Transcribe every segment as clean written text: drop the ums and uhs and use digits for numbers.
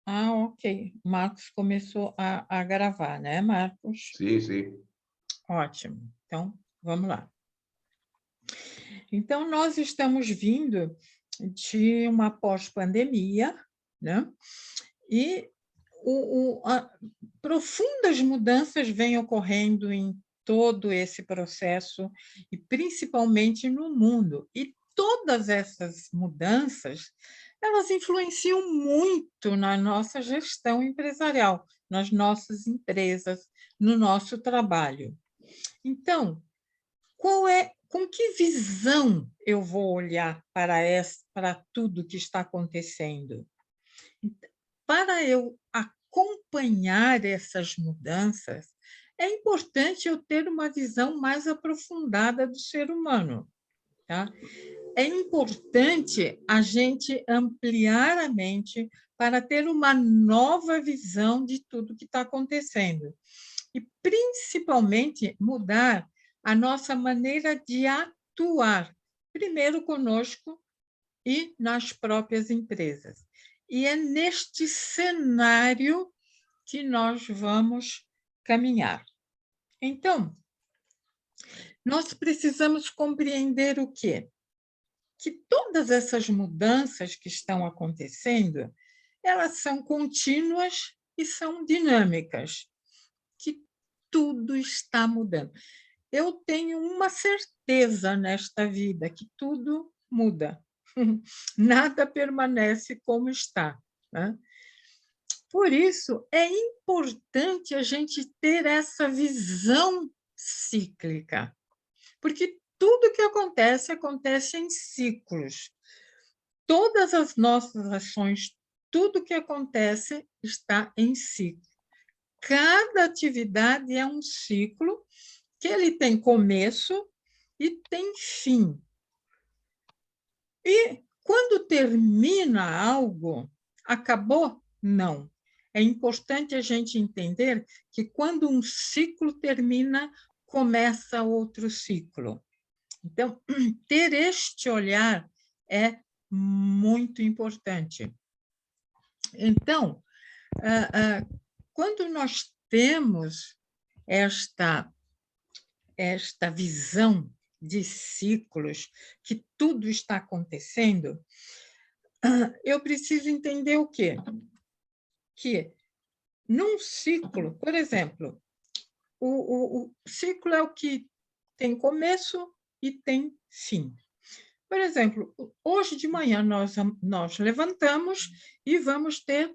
Ah, ok. Marcos começou a gravar, né, Marcos? Sim, sim. Ótimo. Então, vamos lá. Então, nós estamos vindo de uma pós-pandemia, né? E profundas mudanças vêm ocorrendo em todo esse processo, e principalmente no mundo. E todas essas mudanças, elas influenciam muito na nossa gestão empresarial, nas nossas empresas, no nosso trabalho. Então, com que visão eu vou olhar para tudo que está acontecendo? Para eu acompanhar essas mudanças, é importante eu ter uma visão mais aprofundada do ser humano, tá? É importante a gente ampliar a mente para ter uma nova visão de tudo que está acontecendo e, principalmente, mudar a nossa maneira de atuar, primeiro conosco e nas próprias empresas. E é neste cenário que nós vamos caminhar. Então, nós precisamos compreender o quê? Que todas essas mudanças que estão acontecendo, elas são contínuas e são dinâmicas, que tudo está mudando. Eu tenho uma certeza nesta vida, que tudo muda. Nada permanece como está, né? Por isso, é importante a gente ter essa visão cíclica, porque tudo que acontece, acontece em ciclos. Todas as nossas ações, tudo que acontece está em ciclo. Cada atividade é um ciclo que ele tem começo e tem fim. E quando termina algo, acabou? Não. É importante a gente entender que quando um ciclo termina, começa outro ciclo. Então, ter este olhar é muito importante. Então, quando nós temos esta visão de ciclos, que tudo está acontecendo, eu preciso entender o quê? Que num ciclo, por exemplo, o ciclo é o que tem começo e tem fim. Por exemplo, hoje de manhã nós levantamos e vamos ter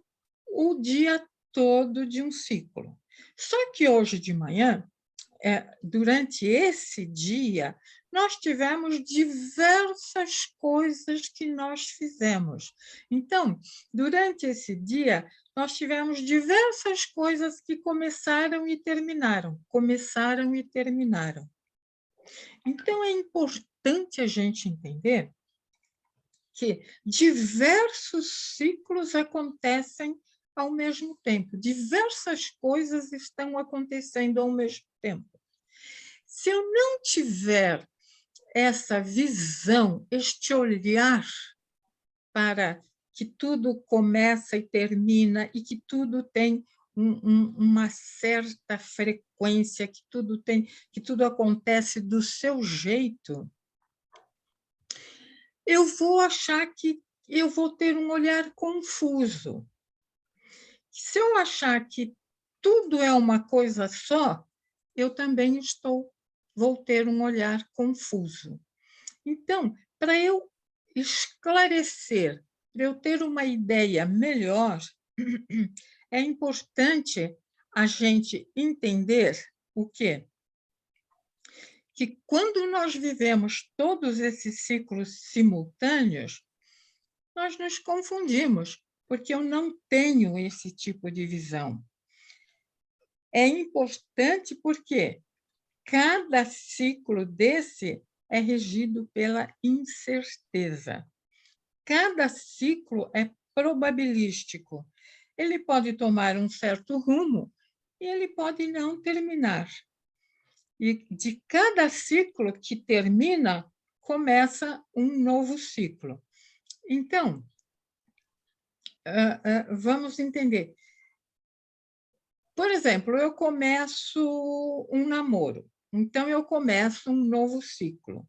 o dia todo de um ciclo. Só que hoje de manhã, durante esse dia, nós tivemos diversas coisas que nós fizemos. Então, durante esse dia, nós tivemos diversas coisas que começaram e terminaram, começaram e terminaram. Então, é importante a gente entender que diversos ciclos acontecem ao mesmo tempo, diversas coisas estão acontecendo ao mesmo tempo. Se eu não tiver essa visão, este olhar para que tudo começa e termina e que tudo tem uma certa frequência, que tudo acontece do seu jeito, eu vou achar que eu vou ter um olhar confuso. Se eu achar que tudo é uma coisa só, eu também vou ter um olhar confuso. Então, para eu esclarecer, para eu ter uma ideia melhor, é importante a gente entender o quê? Que quando nós vivemos todos esses ciclos simultâneos, nós nos confundimos, porque eu não tenho esse tipo de visão. É importante porque cada ciclo desse é regido pela incerteza. Cada ciclo é probabilístico. Ele pode tomar um certo rumo e ele pode não terminar. E de cada ciclo que termina, começa um novo ciclo. Então, vamos entender. Por exemplo, eu começo um namoro, então eu começo um novo ciclo.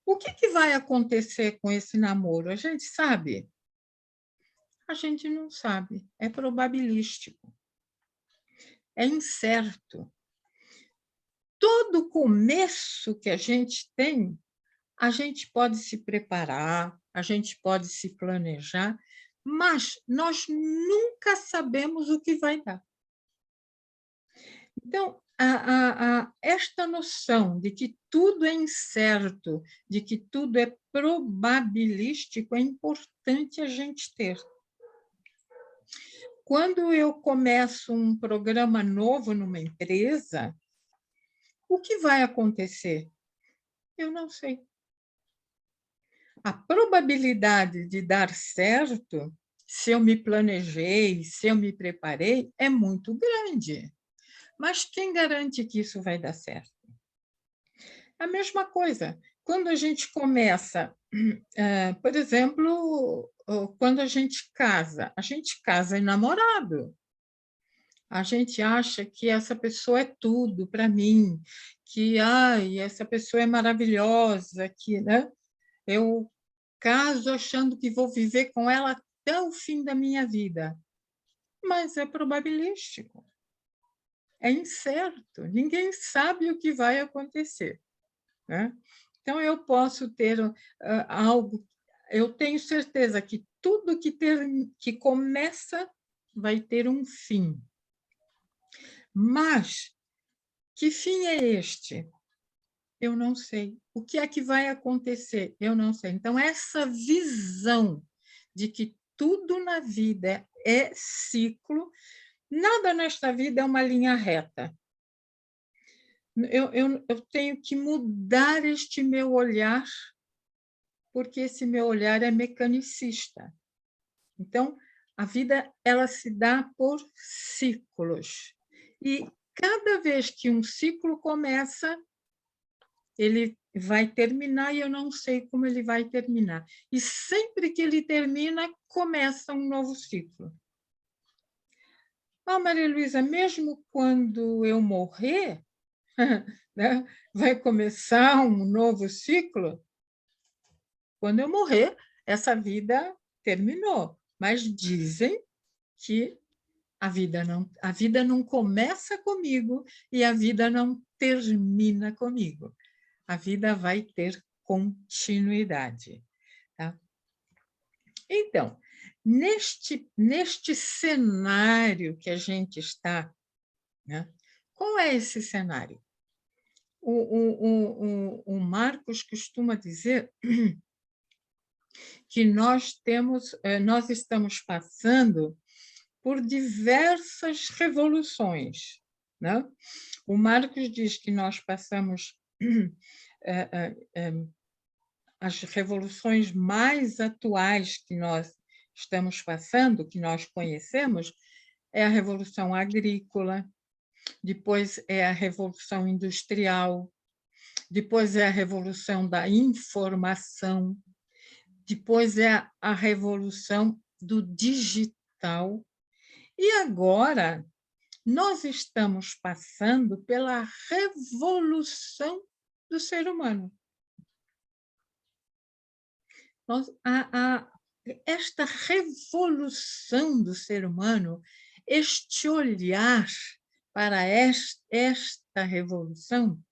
O que vai acontecer com esse namoro? A gente sabe? A gente não sabe, é probabilístico, é incerto. Todo começo que a gente tem, a gente pode se preparar, a gente pode se planejar, mas nós nunca sabemos o que vai dar. Então, esta noção de que tudo é incerto, de que tudo é probabilístico, é importante a gente ter. Quando eu começo um programa novo numa empresa, o que vai acontecer? Eu não sei. A probabilidade de dar certo, se eu me planejei, se eu me preparei, é muito grande. Mas quem garante que isso vai dar certo? A mesma coisa, quando a gente começa, por exemplo, quando a gente casa em namorado. A gente acha que essa pessoa é tudo para mim, que ai, essa pessoa é maravilhosa, que, né? Eu caso achando que vou viver com ela até o fim da minha vida. Mas é probabilístico, é incerto, ninguém sabe o que vai acontecer, né? Então, eu posso ter algo, eu tenho certeza que tudo que começa vai ter um fim. Mas que fim é este? Eu não sei. O que é que vai acontecer? Eu não sei. Então, essa visão de que tudo na vida é ciclo, nada nesta vida é uma linha reta. Eu tenho que mudar este meu olhar, porque esse meu olhar é mecanicista. Então, a vida ela se dá por ciclos. E cada vez que um ciclo começa, ele vai terminar e eu não sei como ele vai terminar. E sempre que ele termina, começa um novo ciclo. Ah, Maria Luísa, mesmo quando eu morrer, né, vai começar um novo ciclo? Quando eu morrer, essa vida terminou. Mas dizem que a vida não começa comigo e a vida não termina comigo. A vida vai ter continuidade. Tá? Então, neste cenário que a gente está, né? Qual é esse cenário? O Marcos costuma dizer que nós estamos passando por diversas revoluções, né? O Marcos diz que nós passamos as revoluções mais atuais que nós estamos passando, que nós conhecemos, é a Revolução Agrícola, depois é a Revolução Industrial, depois é a Revolução da Informação, depois é a Revolução do Digital, e agora nós estamos passando pela revolução do ser humano. Esta revolução do ser humano, este olhar para esta revolução,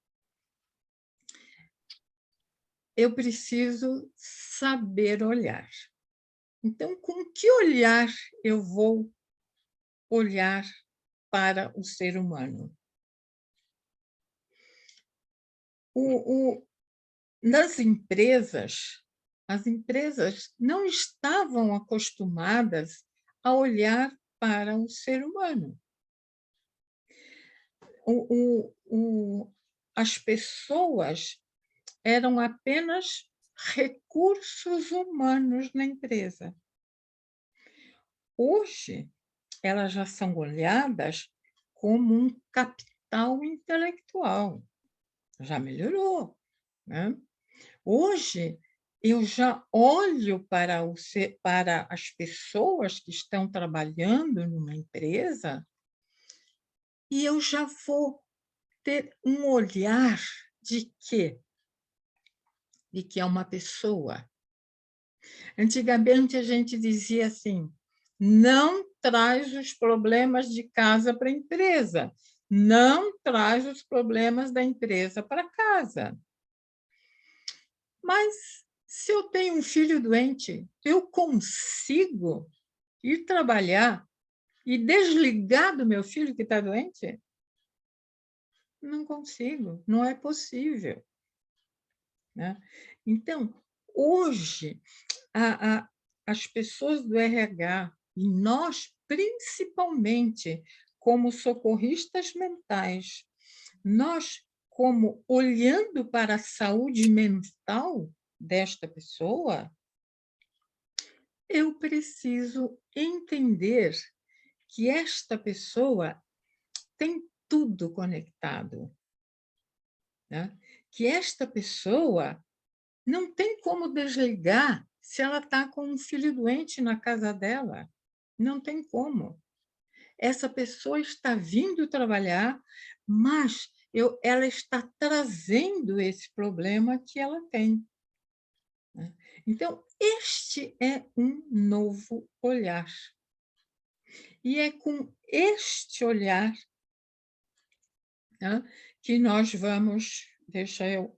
eu preciso saber olhar. Então, com que olhar eu vou olhar para o ser humano? Nas empresas, as empresas não estavam acostumadas a olhar para o ser humano. As pessoas eram apenas recursos humanos na empresa. Hoje, elas já são olhadas como um capital intelectual. Já melhorou, né? Hoje, eu já olho para as pessoas que estão trabalhando numa empresa e eu já vou ter um olhar de quê? De que é uma pessoa. Antigamente, a gente dizia assim: não traz os problemas de casa para a empresa, não traz os problemas da empresa para casa. Mas, se eu tenho um filho doente, eu consigo ir trabalhar e desligar do meu filho que está doente? Não consigo, não é possível, né? Então, hoje, a, a, as pessoas do RH, e nós, principalmente, como socorristas mentais, nós, como olhando para a saúde mental desta pessoa, eu preciso entender que esta pessoa tem tudo conectado, né? Que esta pessoa não tem como desligar se ela está com um filho doente na casa dela. Não tem como. Essa pessoa está vindo trabalhar, mas ela está trazendo esse problema que ela tem, né? Então, este é um novo olhar. E é com este olhar, né, que nós vamos... Deixa eu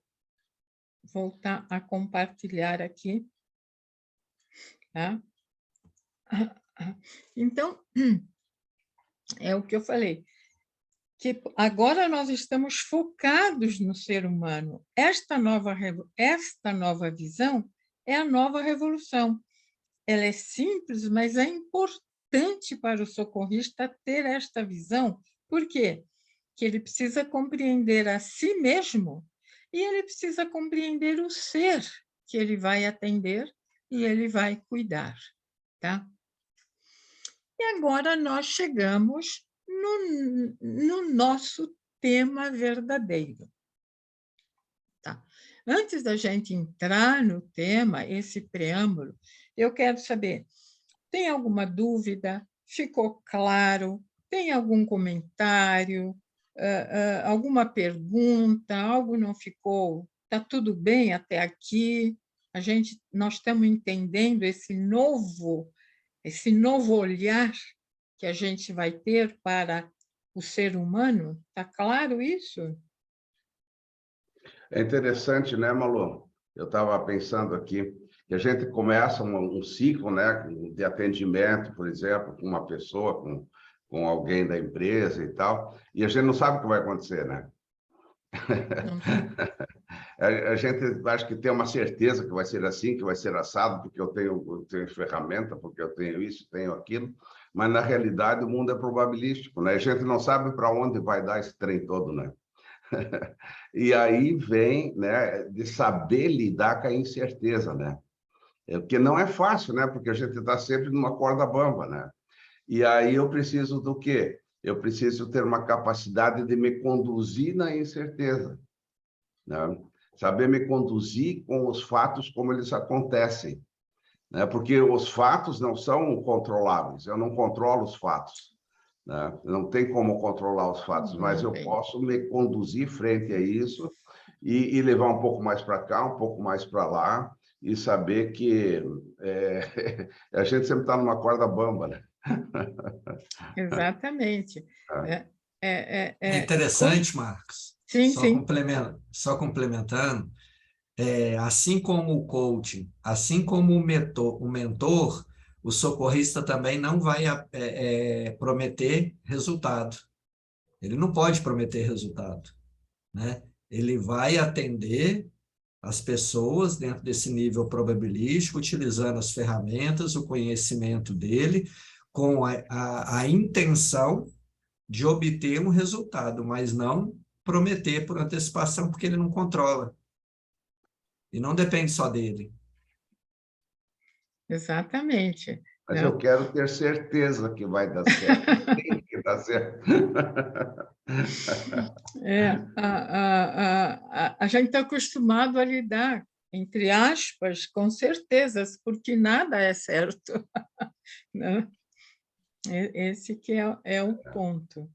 voltar a compartilhar aqui, tá? Então, é o que eu falei, que agora nós estamos focados no ser humano. Esta nova visão é a nova revolução. Ela é simples, mas é importante para o socorrista ter esta visão. Por quê? Que ele precisa compreender a si mesmo e ele precisa compreender o ser que ele vai atender e ele vai cuidar, tá? E agora nós chegamos no nosso tema verdadeiro. Tá? Antes da gente entrar no tema, esse preâmbulo, eu quero saber, tem alguma dúvida? Ficou claro? Tem algum comentário? Alguma pergunta? Algo não ficou? Está tudo bem até aqui? Nós estamos entendendo esse novo olhar que a gente vai ter para o ser humano? Está claro isso? É interessante, né, Malu? Eu estava pensando aqui que a gente começa um ciclo, né, de atendimento, por exemplo, com uma pessoa, com alguém da empresa e tal, e a gente não sabe o que vai acontecer, né? Não tem. A gente acho que tem uma certeza que vai ser assim, que vai ser assado, porque eu tenho ferramenta, porque eu tenho isso, tenho aquilo, mas na realidade o mundo é probabilístico, né? A gente não sabe para onde vai dar esse trem todo, né? E aí vem, né, de saber lidar com a incerteza, né? Porque não é fácil, né? Porque a gente está sempre numa corda bamba, né? E aí eu preciso do quê? Eu preciso ter uma capacidade de me conduzir na incerteza, né? Saber me conduzir com os fatos como eles acontecem, né? Porque os fatos não são controláveis, eu não controlo os fatos, né? Não tem como controlar os fatos, mas Não eu tem. posso me conduzir frente a isso e levar um pouco mais para cá, um pouco mais para lá, e saber que a gente sempre está numa corda bamba, né? Exatamente. É, É como... interessante, Marcos, Sim, sim. só complementando, assim como o coaching, assim como o mentor, o socorrista também não vai prometer resultado. Ele não pode prometer resultado, né? Ele vai atender as pessoas dentro desse nível probabilístico, utilizando as ferramentas, o conhecimento dele, com a intenção de obter um resultado, mas não prometer por antecipação, porque ele não controla. E não depende só dele. Exatamente, Mas né? eu quero ter certeza que vai dar certo. Tem que dar certo. A gente está acostumado a lidar entre aspas, com certezas, porque nada é certo. Né? Esse que é o ponto.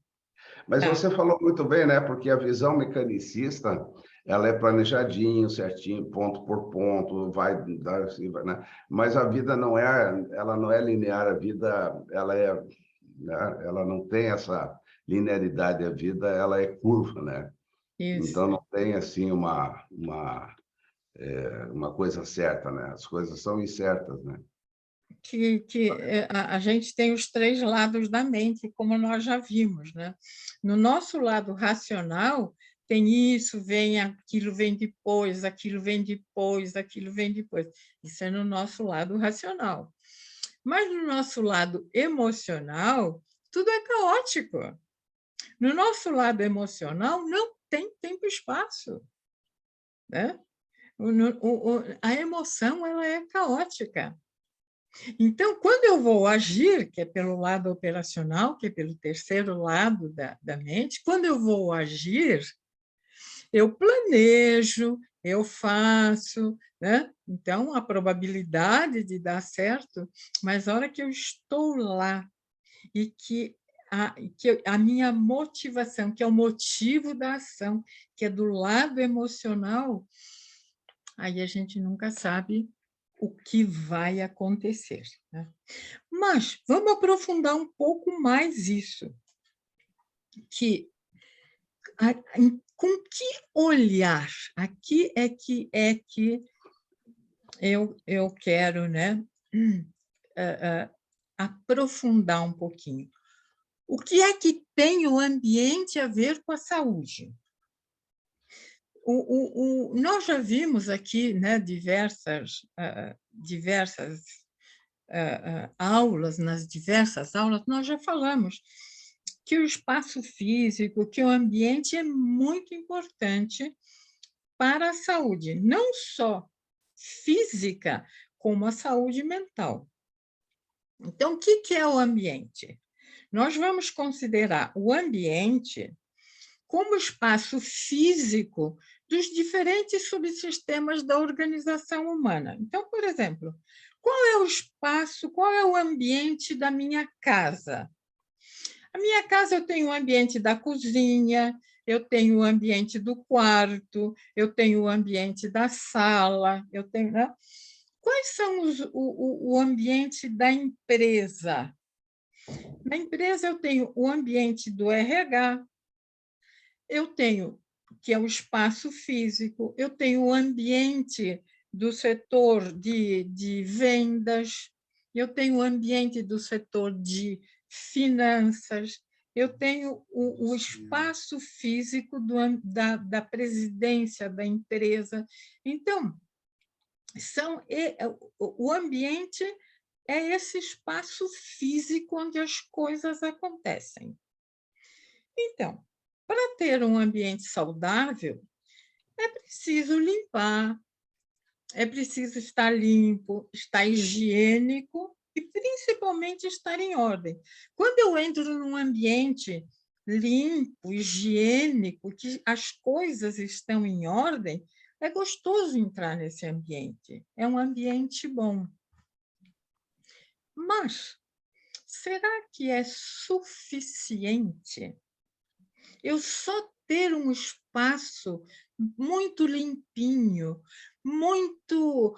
Mas Tá. você falou muito bem, né? Porque a visão mecanicista, ela é planejadinho, certinho, ponto por ponto, vai dar, assim, vai, né? Mas a vida não é, ela não é linear, a vida, ela é, né? Ela não tem essa linearidade, a vida, ela é curva, né? Isso. Então não tem assim uma coisa certa, né? As coisas são incertas, né? A gente tem os 3 lados da mente, como nós já vimos, né? No nosso lado racional, tem isso, vem aquilo, vem depois, aquilo vem depois, aquilo vem depois. Isso é no nosso lado racional. Mas no nosso lado emocional, tudo é caótico. No nosso lado emocional, não tem tempo e espaço. Né? A emoção ela é caótica. Então, quando eu vou agir, que é pelo lado operacional, que é pelo terceiro lado da mente, quando eu vou agir, eu planejo, eu faço, né? Então, a probabilidade de dar certo, mas a hora que eu estou lá e que a minha motivação, que é o motivo da ação, que é do lado emocional, aí a gente nunca sabe o que vai acontecer. Né? Mas vamos aprofundar um pouco mais isso, que com que olhar? Aqui é que eu quero, né, aprofundar um pouquinho. O que é que tem o ambiente a ver com a saúde? Nós já vimos aqui, né, diversas aulas, nas diversas aulas, nós já falamos que o espaço físico, que o ambiente é muito importante para a saúde, não só física, como a saúde mental. Então, o que é o ambiente? Nós vamos considerar o ambiente como espaço físico dos diferentes subsistemas da organização humana. Então, por exemplo, qual é o espaço, qual é o ambiente da minha casa? A minha casa, eu tenho o ambiente da cozinha, eu tenho o ambiente do quarto, eu tenho o ambiente da sala, eu tenho... Né? Quais são o ambiente da empresa? Na empresa, eu tenho o ambiente do RH, eu tenho, que é o espaço físico, eu tenho o ambiente do setor de vendas, eu tenho o ambiente do setor de finanças, eu tenho o espaço físico da presidência da empresa. Então, o ambiente é esse espaço físico onde as coisas acontecem. Então, para ter um ambiente saudável, é preciso limpar, é preciso estar limpo, estar higiênico e, principalmente, estar em ordem. Quando eu entro num ambiente limpo, higiênico, que as coisas estão em ordem, é gostoso entrar nesse ambiente. É um ambiente bom. Mas será que é suficiente eu só ter um espaço muito limpinho, muito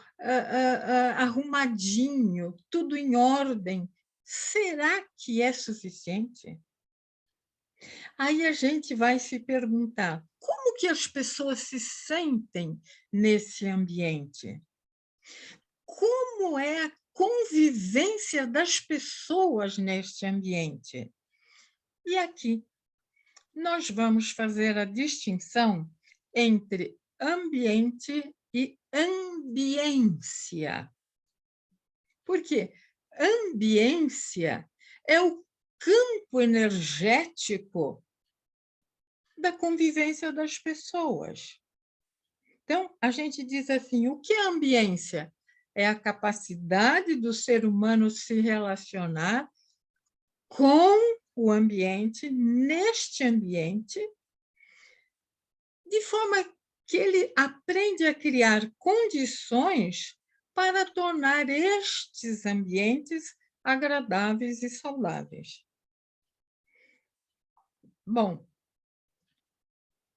arrumadinho, tudo em ordem? Será que é suficiente? Aí a gente vai se perguntar, como que as pessoas se sentem nesse ambiente? Como é a convivência das pessoas neste ambiente? E aqui nós vamos fazer a distinção entre ambiente e ambiência. Por quê? Ambiência é o campo energético da convivência das pessoas. Então, a gente diz assim, o que é ambiência? É a capacidade do ser humano se relacionar com o ambiente, neste ambiente, de forma que ele aprende a criar condições para tornar estes ambientes agradáveis e saudáveis. Bom,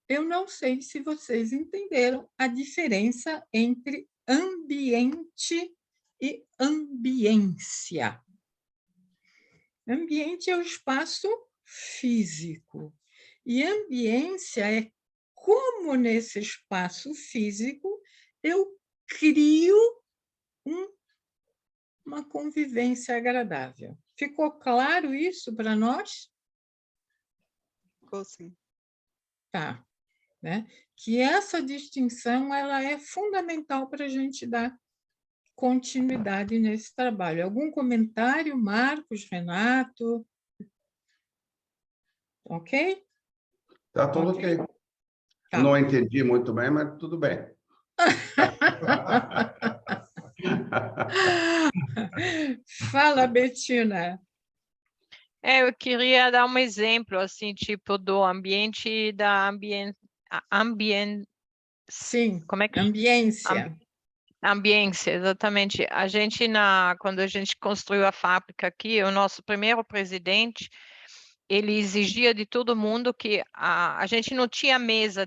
eu não sei se vocês entenderam a diferença entre ambiente e ambiência. Ambiente é o espaço físico, e ambiência é como nesse espaço físico eu crio uma convivência agradável. Ficou claro isso para nós? Ficou sim. Tá, né? Que essa distinção ela é fundamental para a gente dar continuidade nesse trabalho. Algum comentário, Marcos, Renato? Ok? Tá tudo ok. Tá. Não entendi muito bem, mas tudo bem. Fala, Betina. Eu queria dar um exemplo, assim, tipo, do ambiente e da Sim, como é que... ambiência. Ambiência, exatamente. A gente, quando a gente construiu a fábrica aqui, o nosso primeiro presidente, ele exigia de todo mundo que a gente não tinha mesa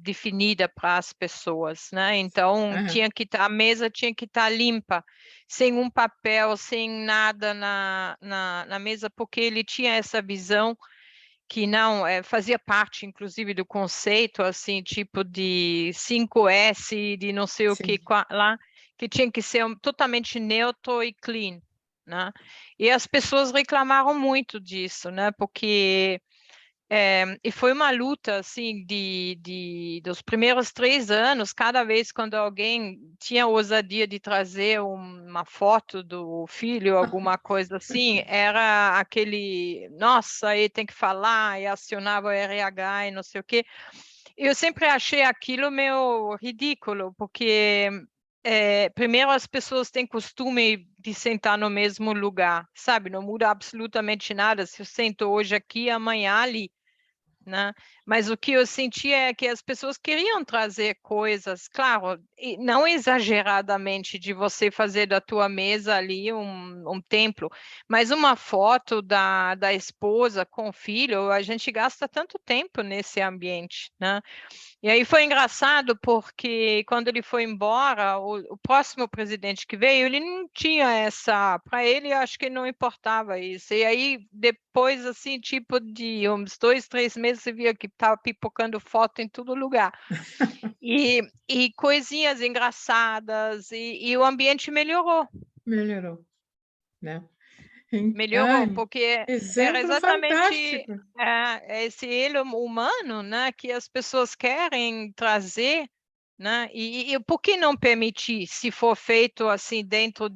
definida para as pessoas, né? Então, a mesa tinha que estar limpa, sem um papel, sem nada na mesa, porque ele tinha essa visão que não fazia parte, inclusive, do conceito, assim, tipo de 5S, de não sei o que lá, que tinha que ser totalmente neutro e clean, né? E as pessoas reclamaram muito disso, né? Porque e foi uma luta assim dos primeiros 3 anos. Cada vez quando alguém tinha ousadia de trazer uma foto do filho, alguma coisa assim, era aquele, nossa, aí tem que falar, e acionava o RH e não sei o quê. Eu sempre achei aquilo meio ridículo, porque primeiro as pessoas têm costume de sentar no mesmo lugar, sabe? Não muda absolutamente nada se eu sento hoje aqui, amanhã ali, né? Mas o que eu senti é que as pessoas queriam trazer coisas, claro, não exageradamente de você fazer da tua mesa ali um templo, mas uma foto da esposa com o filho. A gente gasta tanto tempo nesse ambiente, né? E aí foi engraçado porque quando ele foi embora, o próximo presidente que veio, ele não tinha para ele acho que não importava isso. E aí depois, assim, tipo de uns 2, 3 meses, você via que estava pipocando foto em todo lugar. E coisinhas engraçadas, e o ambiente melhorou. Melhorou, né? Melhorou, porque era exemplo exatamente fantástico. esse ele humano, né, que as pessoas querem trazer, né? E por que não permitir, se for feito assim dentro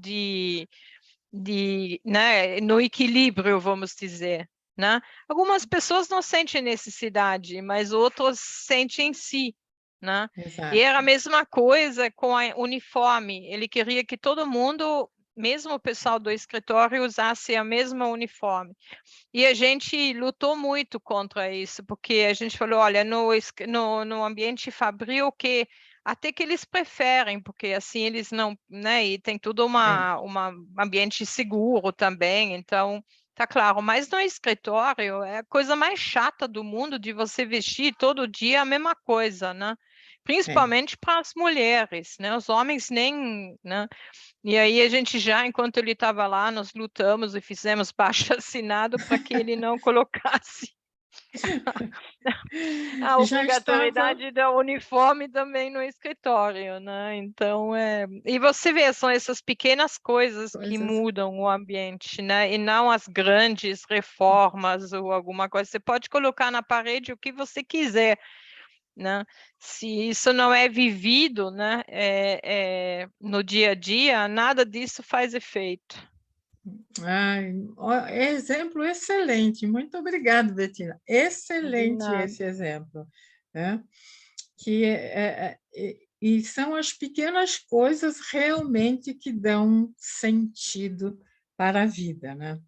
né, no equilíbrio, vamos dizer, né? Algumas pessoas não sentem necessidade, mas outras sentem em si, né? Exato. E era a mesma coisa com a uniforme. Ele queria que todo mundo, mesmo o pessoal do escritório, usasse a mesma uniforme. E a gente lutou muito contra isso, porque a gente falou, olha, no ambiente fabril, que até que eles preferem, porque assim eles não, né, e tem tudo um ambiente seguro também, então tá claro, mas no escritório é a coisa mais chata do mundo de você vestir todo dia a mesma coisa, né? Principalmente para as mulheres, né? Os homens nem, né? E aí a gente já, enquanto ele estava lá, nós lutamos e fizemos baixo-assinado para que ele não colocasse a Já estava... obrigatoriedade da uniforme também no escritório, né? Então, e você vê, são essas pequenas coisas que mudam o ambiente, né? E não as grandes reformas ou alguma coisa. Você pode colocar na parede o que você quiser, né? Se isso não é vivido, né, no dia a dia, nada disso faz efeito. Exemplo excelente. Muito obrigada, Betina. Excelente esse exemplo, né? E são as pequenas coisas realmente que dão sentido para a vida, né?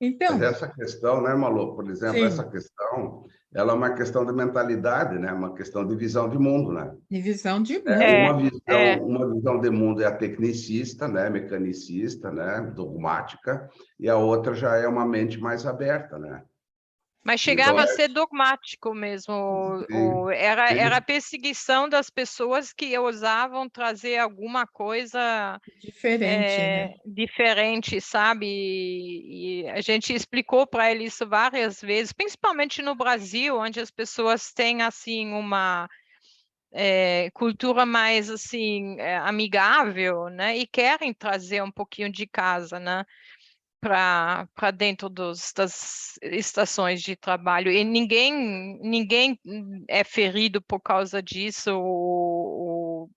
Então, Mas essa questão, né, Malu, por exemplo, sim, essa questão, ela é uma questão de mentalidade, né? Uma questão de visão de mundo, né? divisão de É, mundo. Uma visão de mundo é a tecnicista, né, mecanicista, né, dogmática, e a outra já é uma mente mais aberta, né? mas Então, chegava a ser dogmático mesmo. sim, Era a sim, perseguição das pessoas que ousavam trazer alguma coisa Diferente, né? diferente, sabe? E a gente explicou para ele isso várias vezes, principalmente no Brasil, onde as pessoas têm assim uma cultura mais assim amigável, né? E querem trazer um pouquinho de casa, né? Para dentro das estações de trabalho. E ninguém é ferido por causa disso. O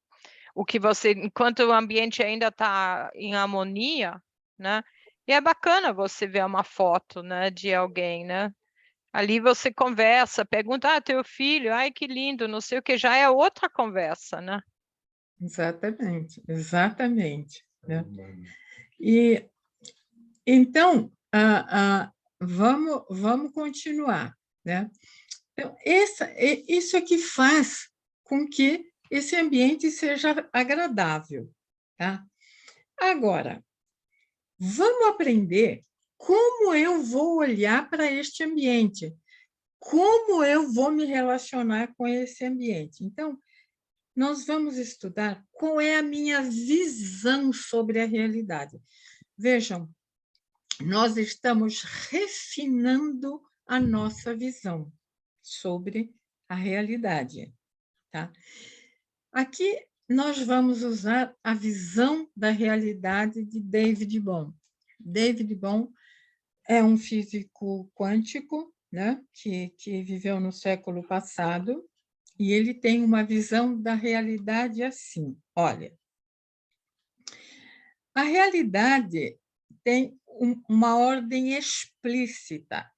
que você, enquanto o ambiente ainda está em harmonia, né? E é bacana você ver uma foto, né, de alguém, né? Ali você conversa, pergunta, teu filho, ai, que lindo, não sei o que, já é outra conversa, né? Exatamente, exatamente, né? E então, vamos continuar, né? Então, isso é que faz com que esse ambiente seja agradável, tá? Agora, vamos aprender como eu vou olhar para este ambiente, como eu vou me relacionar com esse ambiente. Então, nós vamos estudar qual é a minha visão sobre a realidade. Vejam, nós estamos refinando a nossa visão sobre a realidade, tá? Aqui nós vamos usar a visão da realidade de David Bohm. David Bohm é um físico quântico, né, que viveu no século passado, e ele tem uma visão da realidade assim: olha, a realidade tem uma ordem explícita,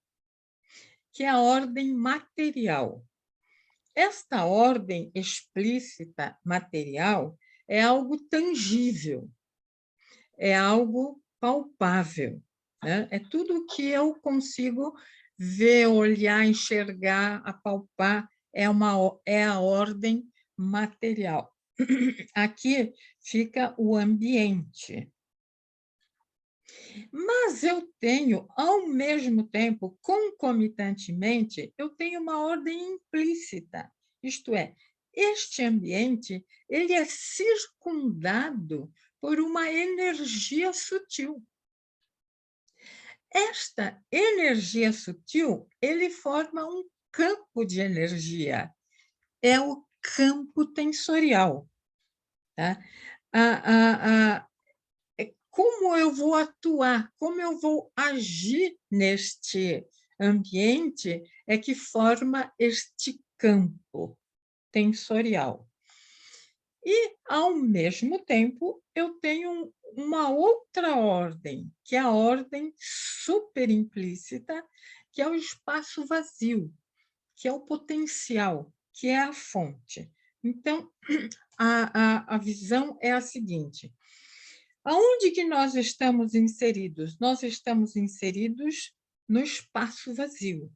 que é a ordem material. Esta ordem explícita material é algo tangível, é algo palpável, né? É tudo que eu consigo ver, olhar, enxergar, apalpar, é a ordem material. Aqui fica o ambiente. Mas eu tenho, ao mesmo tempo, concomitantemente, eu tenho uma ordem implícita, isto é, este ambiente ele é circundado por uma energia sutil. Esta energia sutil, ele forma um campo de energia, é o campo tensorial. Tá? Como eu vou atuar, como eu vou agir neste ambiente é que forma este campo tensorial. E, ao mesmo tempo, eu tenho uma outra ordem, que é a ordem superimplícita, que é o espaço vazio, que é o potencial, que é a fonte. Então, a visão é a seguinte: aonde que nós estamos inseridos? Nós estamos inseridos no espaço vazio.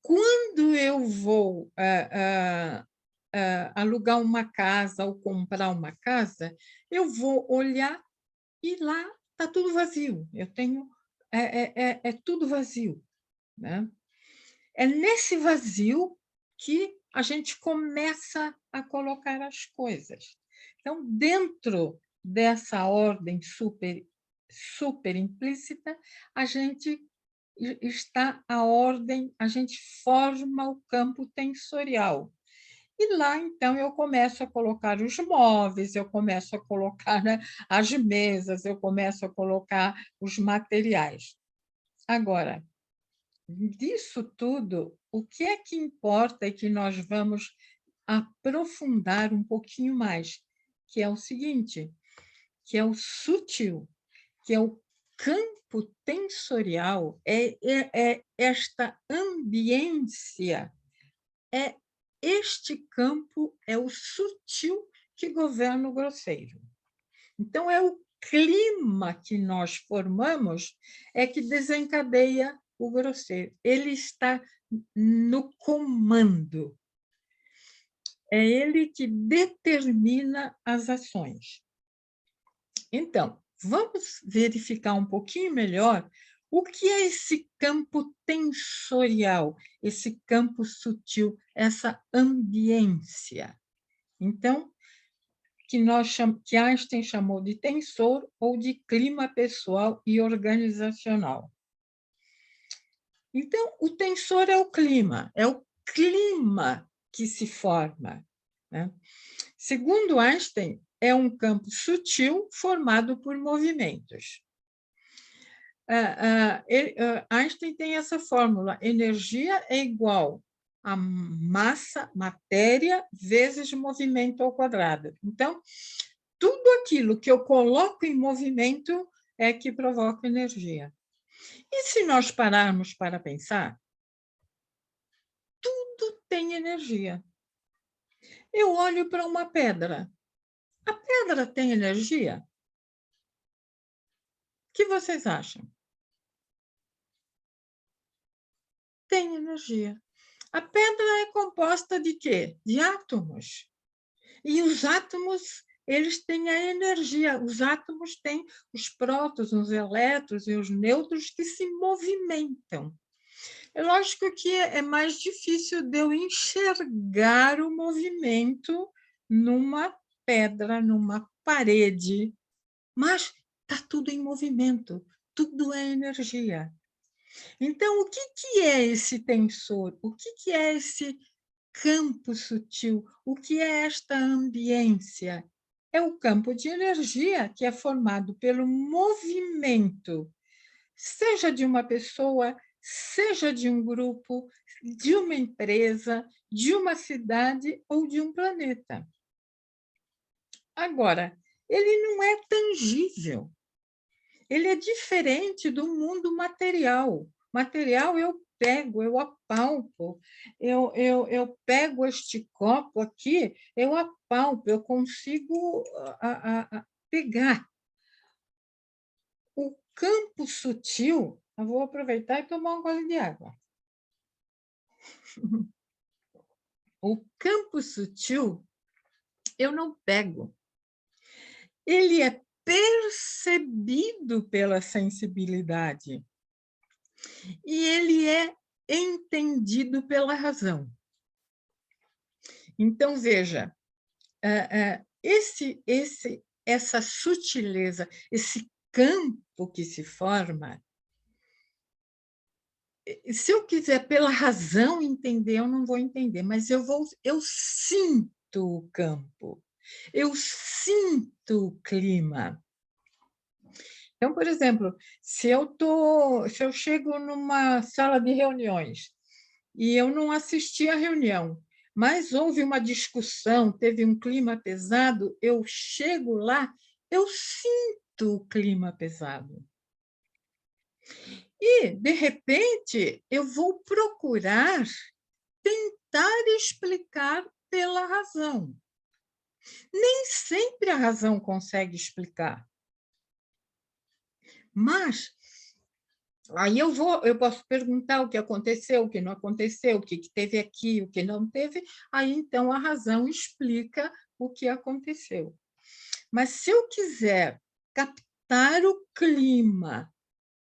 Quando eu vou alugar uma casa ou comprar uma casa, eu vou olhar e lá está tudo vazio. Eu tenho é tudo vazio, né? É nesse vazio que a gente começa a colocar as coisas. Então, dentro dessa ordem super implícita, a gente está a ordem, a gente forma o campo tensorial. E lá, então, eu começo a colocar os móveis, eu começo a colocar, né, as mesas, eu começo a colocar os materiais. Agora, disso tudo, o que é que importa e que nós vamos aprofundar um pouquinho mais, que é o seguinte, que é o sutil, que é o campo tensorial, é esta ambiência, é este campo, é o sutil que governa o grosseiro. Então, é o clima que nós formamos é que desencadeia o grosseiro. Ele está no comando. É ele que determina as ações. Então, vamos verificar um pouquinho melhor o que é esse campo tensorial, esse campo sutil, essa ambiência. Então, que Einstein chamou de tensor ou de clima pessoal e organizacional. Então, o tensor é o clima que se forma, né? Segundo Einstein, é um campo sutil formado por movimentos. Einstein tem essa fórmula: energia é igual a massa, matéria, vezes movimento ao quadrado. Então, tudo aquilo que eu coloco em movimento é que provoca energia. E se nós pararmos para pensar, tudo tem energia. Eu olho para uma pedra. A pedra tem energia? O que vocês acham? Tem energia. A pedra é composta de quê? De átomos. E os átomos, eles têm a energia. Os átomos têm os prótons, os elétrons e os nêutrons que se movimentam. É lógico que é mais difícil de eu enxergar o movimento numa pedra, numa parede, mas está tudo em movimento, tudo é energia. Então, o que é esse tensor? O que é esse campo sutil? O que é esta ambiência? É o campo de energia que é formado pelo movimento, seja de uma pessoa, seja de um grupo, de uma empresa, de uma cidade ou de um planeta. Agora, ele não é tangível. Ele é diferente do mundo material. Material eu pego, eu apalpo, eu pego este copo aqui, eu apalpo, eu consigo pegar. O campo sutil, eu vou aproveitar e tomar um gole de água. O campo sutil, eu não pego. Ele é percebido pela sensibilidade e ele é entendido pela razão. Então, veja, essa sutileza, esse campo que se forma, se eu quiser pela razão entender, eu não vou entender, mas eu sinto o campo, eu sinto o clima. Então, por exemplo, se eu chego numa sala de reuniões e eu não assisti à reunião, mas houve uma discussão, teve um clima pesado, eu chego lá, eu sinto o clima pesado. E, de repente, eu vou procurar tentar explicar pela razão. Nem sempre a razão consegue explicar. Mas aí eu posso perguntar o que aconteceu, o que não aconteceu, o que teve aqui, o que não teve, aí então a razão explica o que aconteceu. Mas se eu quiser captar o clima,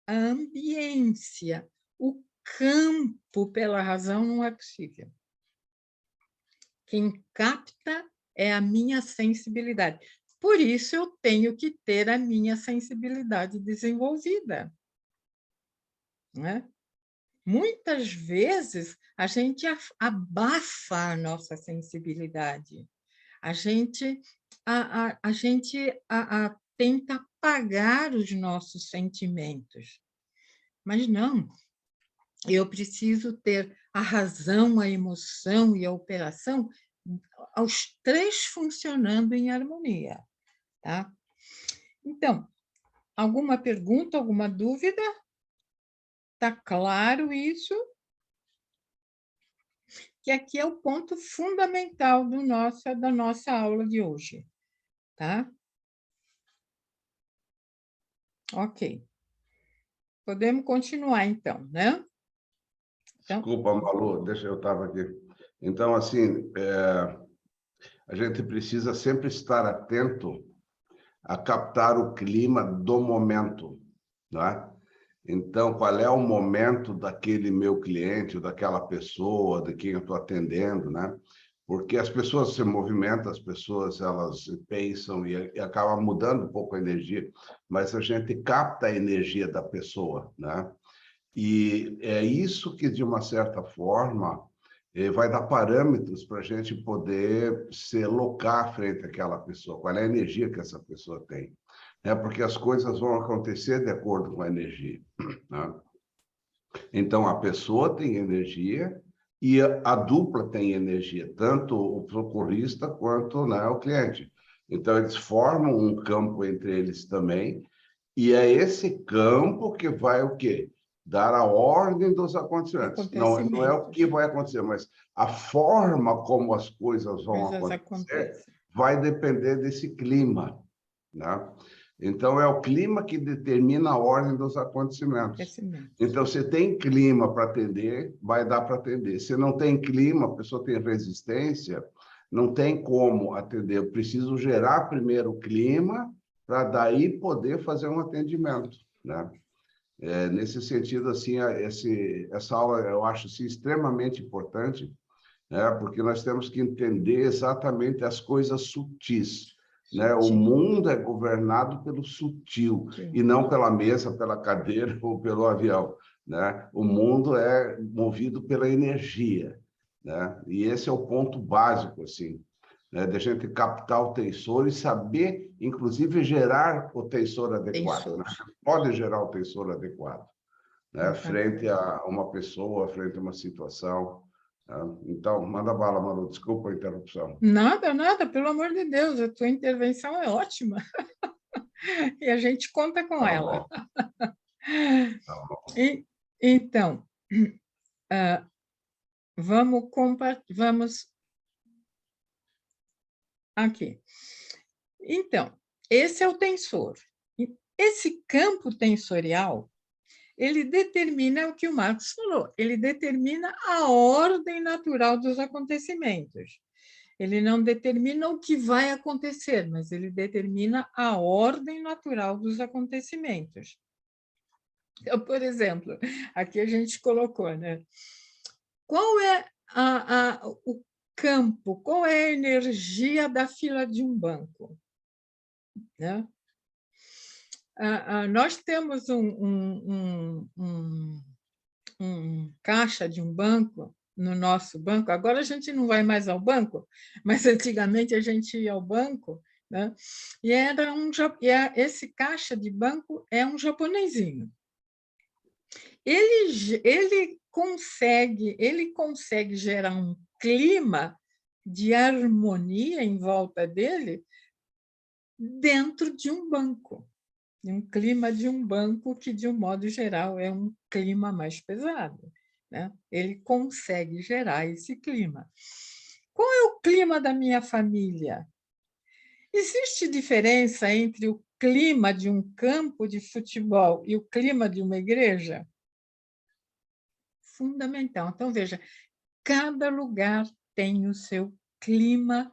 a ambiência, o campo pela razão, não é possível. Quem capta é a minha sensibilidade. Por isso, eu tenho que ter a minha sensibilidade desenvolvida. Né? Muitas vezes, a gente abafa a nossa sensibilidade. A gente tenta apagar os nossos sentimentos. Mas não, eu preciso ter a razão, a emoção e a operação, os três funcionando em harmonia. Tá? Então, alguma pergunta, alguma dúvida? Está claro isso? Que aqui é o ponto fundamental da nossa aula de hoje. Tá? Ok. Podemos continuar, então, né? Então, Desculpa, Malu, deixa eu estava aqui. Então, assim, a gente precisa sempre estar atento a captar o clima do momento, né? Então, qual é o momento daquele meu cliente, ou daquela pessoa, de quem eu estou atendendo, né? Porque as pessoas se movimentam, as pessoas elas pensam e acaba mudando um pouco a energia, mas a gente capta a energia da pessoa, né? E é isso que, de uma certa forma, vai dar parâmetros para a gente poder se locar frente àquela pessoa, qual é a energia que essa pessoa tem. Porque as coisas vão acontecer de acordo com a energia, né? Então, a pessoa tem energia e a dupla tem energia, tanto o socorrista quanto, né, o cliente. Então, eles formam um campo entre eles também, e é esse campo que vai o quê? Dar a ordem dos acontecimentos. Não é o que vai acontecer, mas a forma como as coisas vão acontecer vai depender desse clima, né? Então, é o clima que determina a ordem dos acontecimentos. Então, se tem clima para atender, vai dar para atender. Se não tem clima, a pessoa tem resistência, não tem como atender. Eu preciso gerar primeiro o clima para daí poder fazer um atendimento, né? Nesse sentido, assim, essa aula eu acho assim, extremamente importante, né? Porque nós temos que entender exatamente as coisas sutis, né? O mundo é governado pelo sutil e não pela mesa, pela cadeira ou pelo avião, né? O mundo é movido pela energia, né? E esse é o ponto básico, assim, né? De a gente captar o tensor e saber, inclusive, gerar o tensor adequado, né? Pode gerar o tensor adequado, né? Frente a uma pessoa, frente a uma situação. Então, manda bala, Malu, desculpa a interrupção. Nada, nada, pelo amor de Deus, a tua intervenção é ótima. E a gente conta com ela. Então, vamos aqui. Então, esse é o tensor. Esse campo tensorial, ele determina o que o Marx falou, ele determina a ordem natural dos acontecimentos. Ele não determina o que vai acontecer, mas ele determina a ordem natural dos acontecimentos. Então, por exemplo, aqui a gente colocou, né? Qual é o campo, qual é a energia da fila de um banco? Né? Nós temos um caixa de um banco no nosso banco. Agora a gente não vai mais ao banco, mas antigamente a gente ia ao banco, né? E esse caixa de banco é um japonesinho. Ele consegue gerar um clima de harmonia em volta dele dentro de um banco. Um clima de um banco que, de um modo geral, é um clima mais pesado, né? Ele consegue gerar esse clima. Qual é o clima da minha família? Existe diferença entre o clima de um campo de futebol e o clima de uma igreja? Fundamental. Então, veja, cada lugar tem o seu clima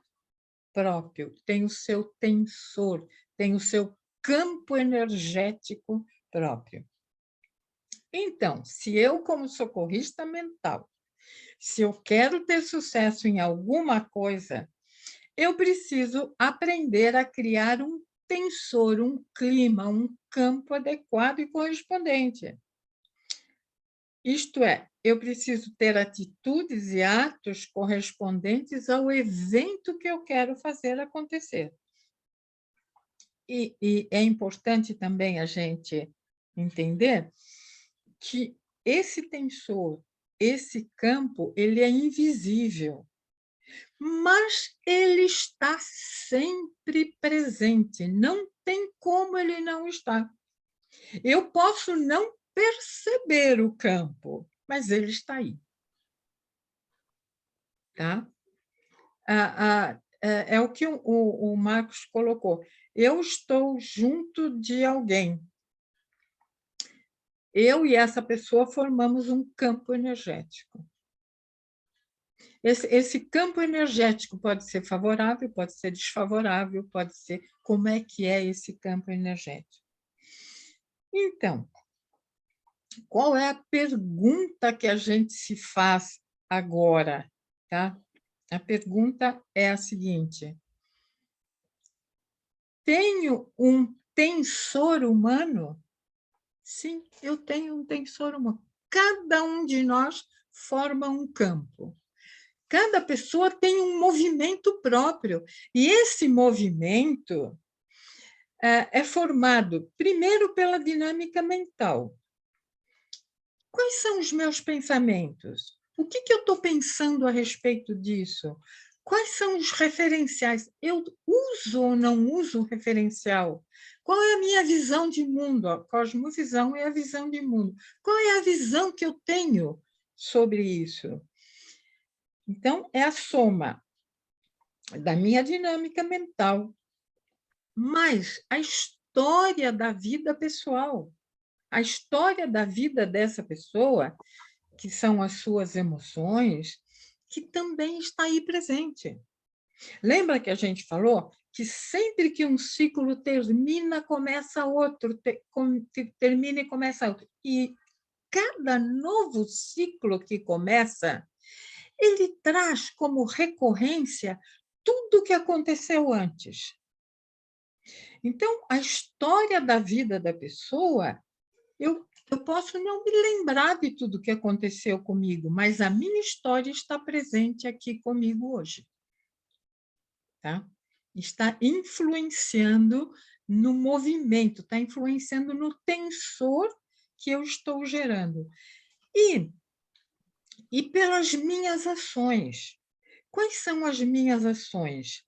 próprio, tem o seu tensor, tem o seu campo energético próprio. Então, se eu, como socorrista mental, se eu quero ter sucesso em alguma coisa, eu preciso aprender a criar um tensor, um clima, um campo adequado e correspondente. Isto é, eu preciso ter atitudes e atos correspondentes ao evento que eu quero fazer acontecer. E é importante também a gente entender que esse tensor, esse campo, ele é invisível, mas ele está sempre presente, não tem como ele não estar. Eu posso não perceber o campo, mas ele está aí. Tá? É o que o Marcos colocou. Eu estou junto de alguém. eu e essa pessoa formamos um campo energético. Esse campo energético pode ser favorável, pode ser desfavorável, pode ser... Como é que é esse campo energético? Então, qual é a pergunta que a gente se faz agora? Tá? A pergunta é a seguinte: tenho um tensor humano? Sim, eu tenho um tensor humano. Cada um de nós forma um campo. Cada pessoa tem um movimento próprio. E esse movimento é formado, primeiro, pela dinâmica mental. Quais são os meus pensamentos? O que eu estou pensando a respeito disso? Quais são os referenciais? Eu uso ou não uso o referencial? Qual é a minha visão de mundo? A cosmovisão é a visão de mundo. Qual é a visão que eu tenho sobre isso? Então, é a soma da minha dinâmica mental, mais a história da vida pessoal, a história da vida dessa pessoa, que são as suas emoções, que também está aí presente. Lembra que a gente falou que sempre que um ciclo termina, começa outro, termina e começa outro. E cada novo ciclo que começa, ele traz como recorrência tudo o que aconteceu antes. Então, a história da vida da pessoa, eu posso não me lembrar de tudo que aconteceu comigo, mas a minha história está presente aqui comigo hoje. Tá? Está influenciando no movimento, está influenciando no tensor que eu estou gerando. E pelas minhas ações. Quais são as minhas ações?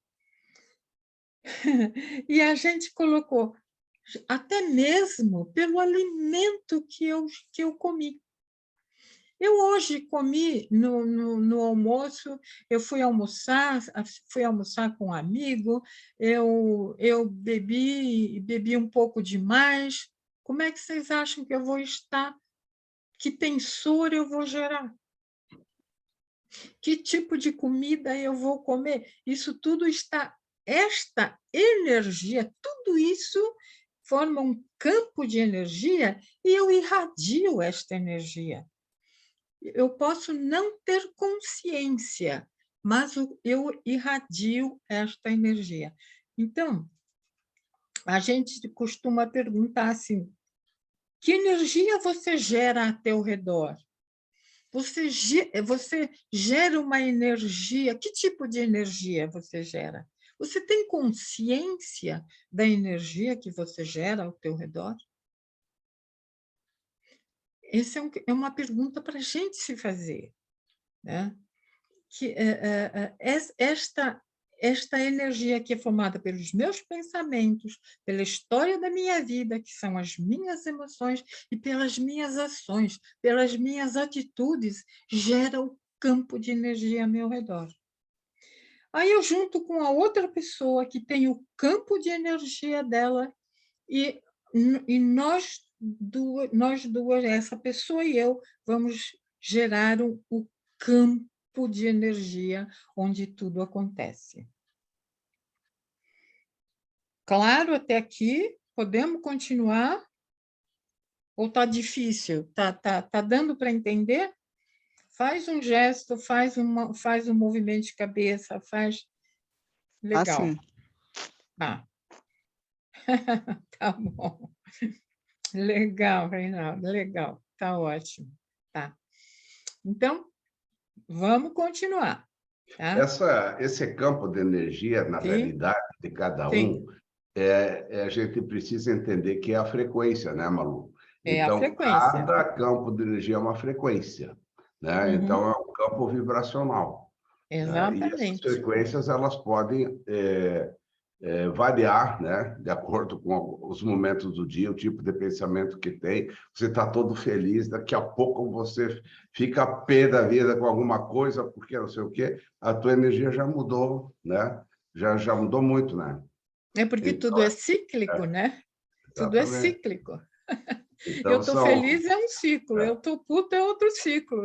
E a gente colocou até mesmo pelo alimento que eu comi. Eu hoje comi no almoço, eu fui almoçar com um amigo, eu bebi um pouco demais. Como é que vocês acham que eu vou estar? Que tensor eu vou gerar? Que tipo de comida eu vou comer? Isso tudo está... Esta energia, tudo isso forma um campo de energia e eu irradio esta energia. Eu posso não ter consciência, mas eu irradio esta energia. Então, a gente costuma perguntar assim: que energia você gera a teu redor? Você gera uma energia, que tipo de energia você gera? Você tem consciência da energia que você gera ao teu redor? Essa é uma pergunta para a gente se fazer, né? Que esta energia que é formada pelos meus pensamentos, pela história da minha vida, que são as minhas emoções, e pelas minhas ações, pelas minhas atitudes, gera o campo de energia ao meu redor. Aí eu junto com a outra pessoa que tem o campo de energia dela, e nós duas, essa pessoa e eu, vamos gerar o campo de energia onde tudo acontece. Claro, até aqui, podemos continuar? Ou está difícil? Tá dando para entender? Faz um gesto, faz um movimento de cabeça, faz... Legal. Assim. Ah. Tá bom. Legal, Reinaldo, legal. Tá ótimo. Tá. Então, vamos continuar. Tá? Esse campo de energia, na realidade, de cada um, a gente precisa entender que é a frequência, né, Malu? É então, a frequência. cada campo de energia é uma frequência, né? Então, é um campo vibracional. Exatamente. E essas frequências, elas podem variar, né? De acordo com os momentos do dia, o tipo de pensamento que tem. Você está todo feliz, daqui a pouco você fica pé da vida com alguma coisa, porque não sei o quê, a tua energia já mudou, né? Já mudou muito, né? É porque Então, tudo é cíclico, né? Tudo é cíclico. Então, eu estou feliz é um ciclo, eu estou puta é outro ciclo.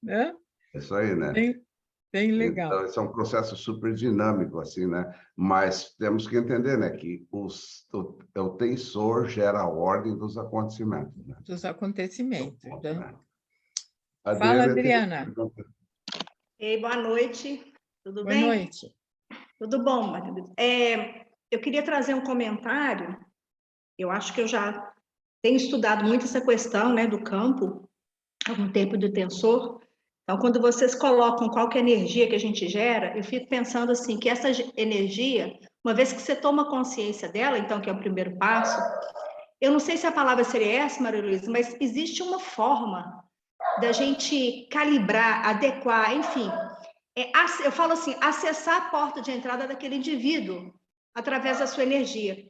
Né? É isso aí, né? Bem, bem legal. Então, esse é um processo super dinâmico, assim, né? Mas temos que entender, né, que o tensor gera a ordem dos acontecimentos, né? Dos acontecimentos. Ponto, Né? né? Fala, Adriana, Adriana. Ei, boa noite. Tudo Boa bem? noite. Tudo bom, Margarida? Eu queria trazer um comentário. Eu acho que eu já tenho estudado muito essa questão, né, do campo, há algum tempo do tensor. Então, quando vocês colocam qual que é a energia que a gente gera, eu fico pensando assim, que essa energia, uma vez que você toma consciência dela, então, que é o primeiro passo, eu não sei se a palavra seria essa, Maria Luísa, mas existe uma forma da gente calibrar, adequar, enfim, eu falo assim, acessar a porta de entrada daquele indivíduo através da sua energia.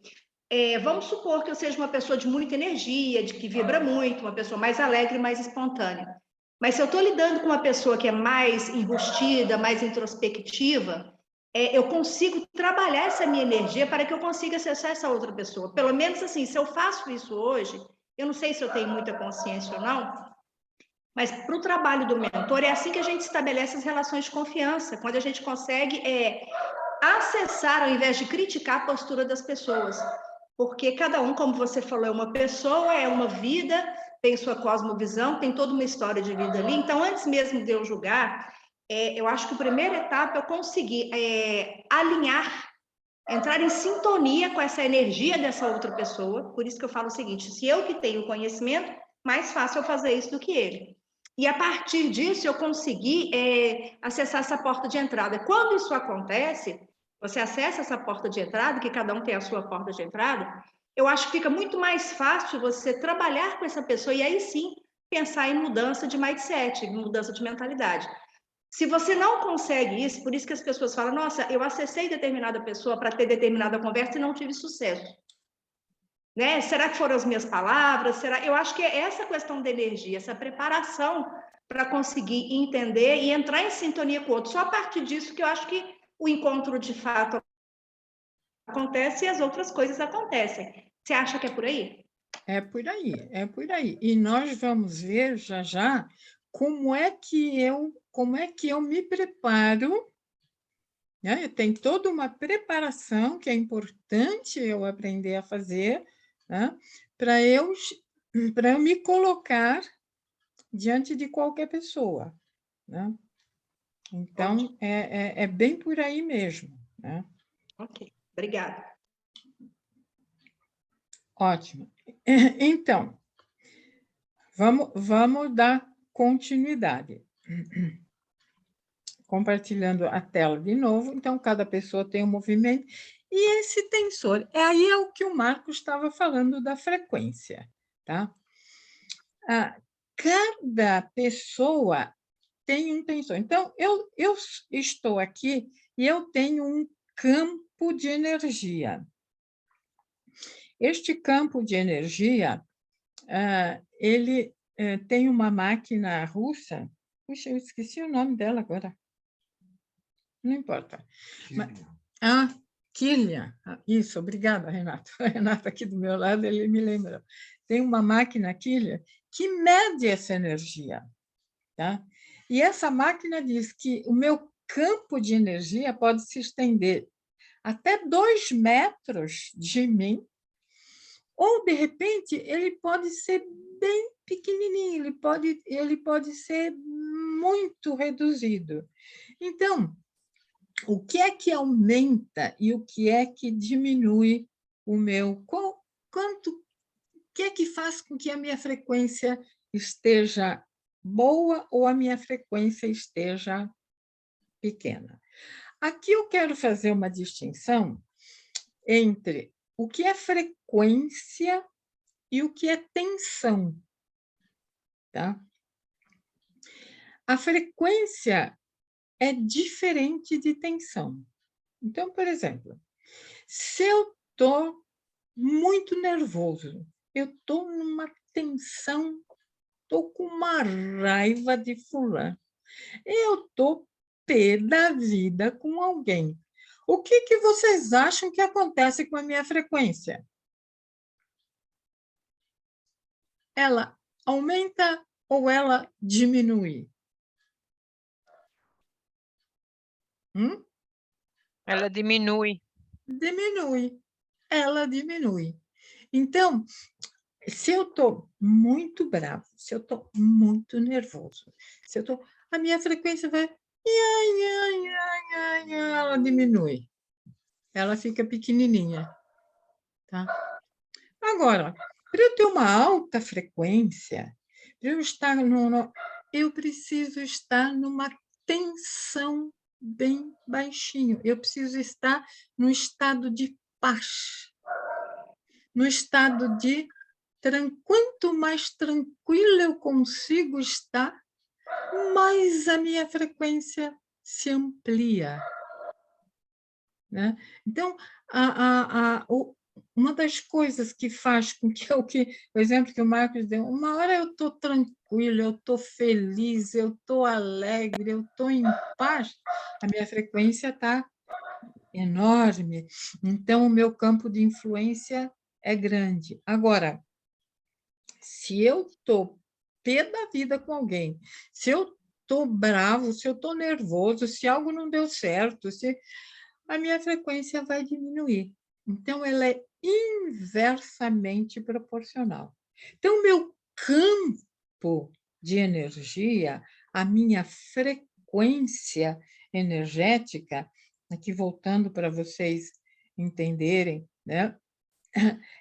Vamos supor que eu seja uma pessoa de muita energia, de que vibra muito, uma pessoa mais alegre, mais espontânea. Mas se eu estou lidando com uma pessoa que é mais enrustida, mais introspectiva, eu consigo trabalhar essa minha energia para que eu consiga acessar essa outra pessoa. Pelo menos assim, se eu faço isso hoje, eu não sei se eu tenho muita consciência ou não, mas para o trabalho do mentor, é assim que a gente estabelece as relações de confiança, quando a gente consegue acessar, ao invés de criticar a postura das pessoas. Porque cada um, como você falou, é uma pessoa, é uma vida, tem sua cosmovisão, tem toda uma história de vida ali. Então, antes mesmo de eu julgar, eu acho que a primeira etapa é eu conseguir alinhar, entrar em sintonia com essa energia dessa outra pessoa. Por isso que eu falo o seguinte, se eu que tenho conhecimento, mais fácil eu fazer isso do que ele. E a partir disso eu consegui acessar essa porta de entrada. Quando isso acontece, você acessa essa porta de entrada, que cada um tem a sua porta de entrada, eu acho que fica muito mais fácil você trabalhar com essa pessoa e aí sim pensar em mudança de mindset, mudança de mentalidade. Se você não consegue isso, por isso que as pessoas falam, nossa, eu acessei determinada pessoa para ter determinada conversa e não tive sucesso. Né? Será que foram as minhas palavras? Eu acho que é essa questão da energia, essa preparação para conseguir entender e entrar em sintonia com o outro. Só a partir disso que eu acho que o encontro de fato acontece e as outras coisas acontecem. Você acha que é por aí? É por aí, é por aí. E nós vamos ver já já como é que eu me preparo, né? Tem toda uma preparação que é importante eu aprender a fazer, né? Para eu me colocar diante de qualquer pessoa, né? Então, é bem por aí mesmo, né? Ok, obrigada. Ótimo. Então, vamos dar continuidade. Compartilhando a tela de novo, então cada pessoa tem um movimento, e esse tensor, aí é o que o Marcos estava falando da frequência, tá? Cada pessoa tem um tensor. Então, eu estou aqui e eu tenho um campo de energia. Este campo de energia, ele tem uma máquina russa, puxa, eu esqueci o nome dela agora. Não importa. Kilian. Isso, obrigada, Renato. A Renata aqui do meu lado, ele me lembrou. Tem uma máquina Kilian que mede essa energia. Tá? E essa máquina diz que o meu campo de energia pode se estender até 2 metros de mim, ou, de repente, ele pode ser bem pequenininho, ele pode ser muito reduzido. Então, o que é que aumenta e o que é que diminui o meu... O que é que faz com que a minha frequência esteja boa ou a minha frequência esteja pequena? Aqui eu quero fazer uma distinção entre o que é frequência e o que é tensão. Tá? A frequência é diferente de tensão. Então, por exemplo, se eu estou muito nervoso, eu estou numa tensão, estou com uma raiva de fulano, eu estou pé da vida com alguém. O que vocês acham que acontece com a minha frequência? ela aumenta ou ela diminui? Ela diminui. Diminui. Ela diminui. Então, se eu estou muito bravo, se eu estou muito nervoso, a minha frequência vai... ela diminui. Ela fica pequenininha. Tá? Agora, para eu ter uma alta frequência, para eu estar eu preciso estar numa tensão bem baixinho. Eu preciso estar no estado de paz, no estado de quanto mais tranquila eu consigo estar, mais a minha frequência se amplia. Né? Então, uma das coisas que faz com que o exemplo que o Marcos deu, uma hora eu estou tranquila, eu estou feliz, eu estou alegre, eu estou em paz, a minha frequência está enorme. Então, o meu campo de influência é grande. Agora, se eu estou pé da vida com alguém, se eu estou bravo, se eu estou nervoso, se algo não deu certo, a minha frequência vai diminuir. Então, ela é inversamente proporcional. Então, o meu campo de energia, a minha frequência energética, aqui voltando para vocês entenderem, né?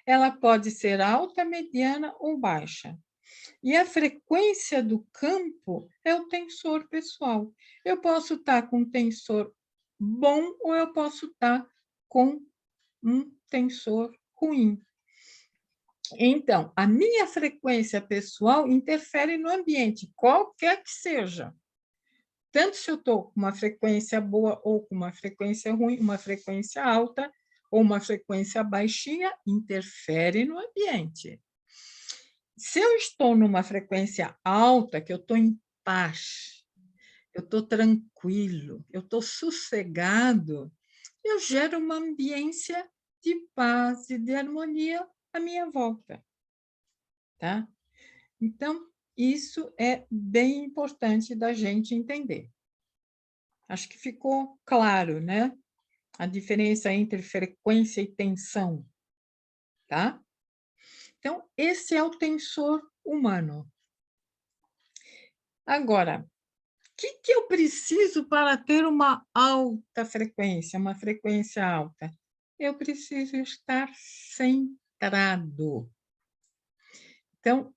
Ela pode ser alta, mediana ou baixa. E a frequência do campo é o tensor pessoal. Eu posso estar com um tensor bom ou eu posso estar com um tensor ruim. Então, a minha frequência pessoal interfere no ambiente, qualquer que seja. Tanto se eu estou com uma frequência boa ou com uma frequência ruim, uma frequência alta ou uma frequência baixinha, interfere no ambiente. Se eu estou numa frequência alta, que eu estou em paz, eu estou tranquilo, eu estou sossegado, eu gero uma ambiência de paz e de harmonia à minha volta. Tá? Então, isso é bem importante da gente entender. Acho que ficou claro, né? A diferença entre frequência e tensão. Tá? Então, esse é o tensor humano. Agora, o que eu preciso para ter uma alta frequência, uma frequência alta? Eu preciso estar centrado. Então,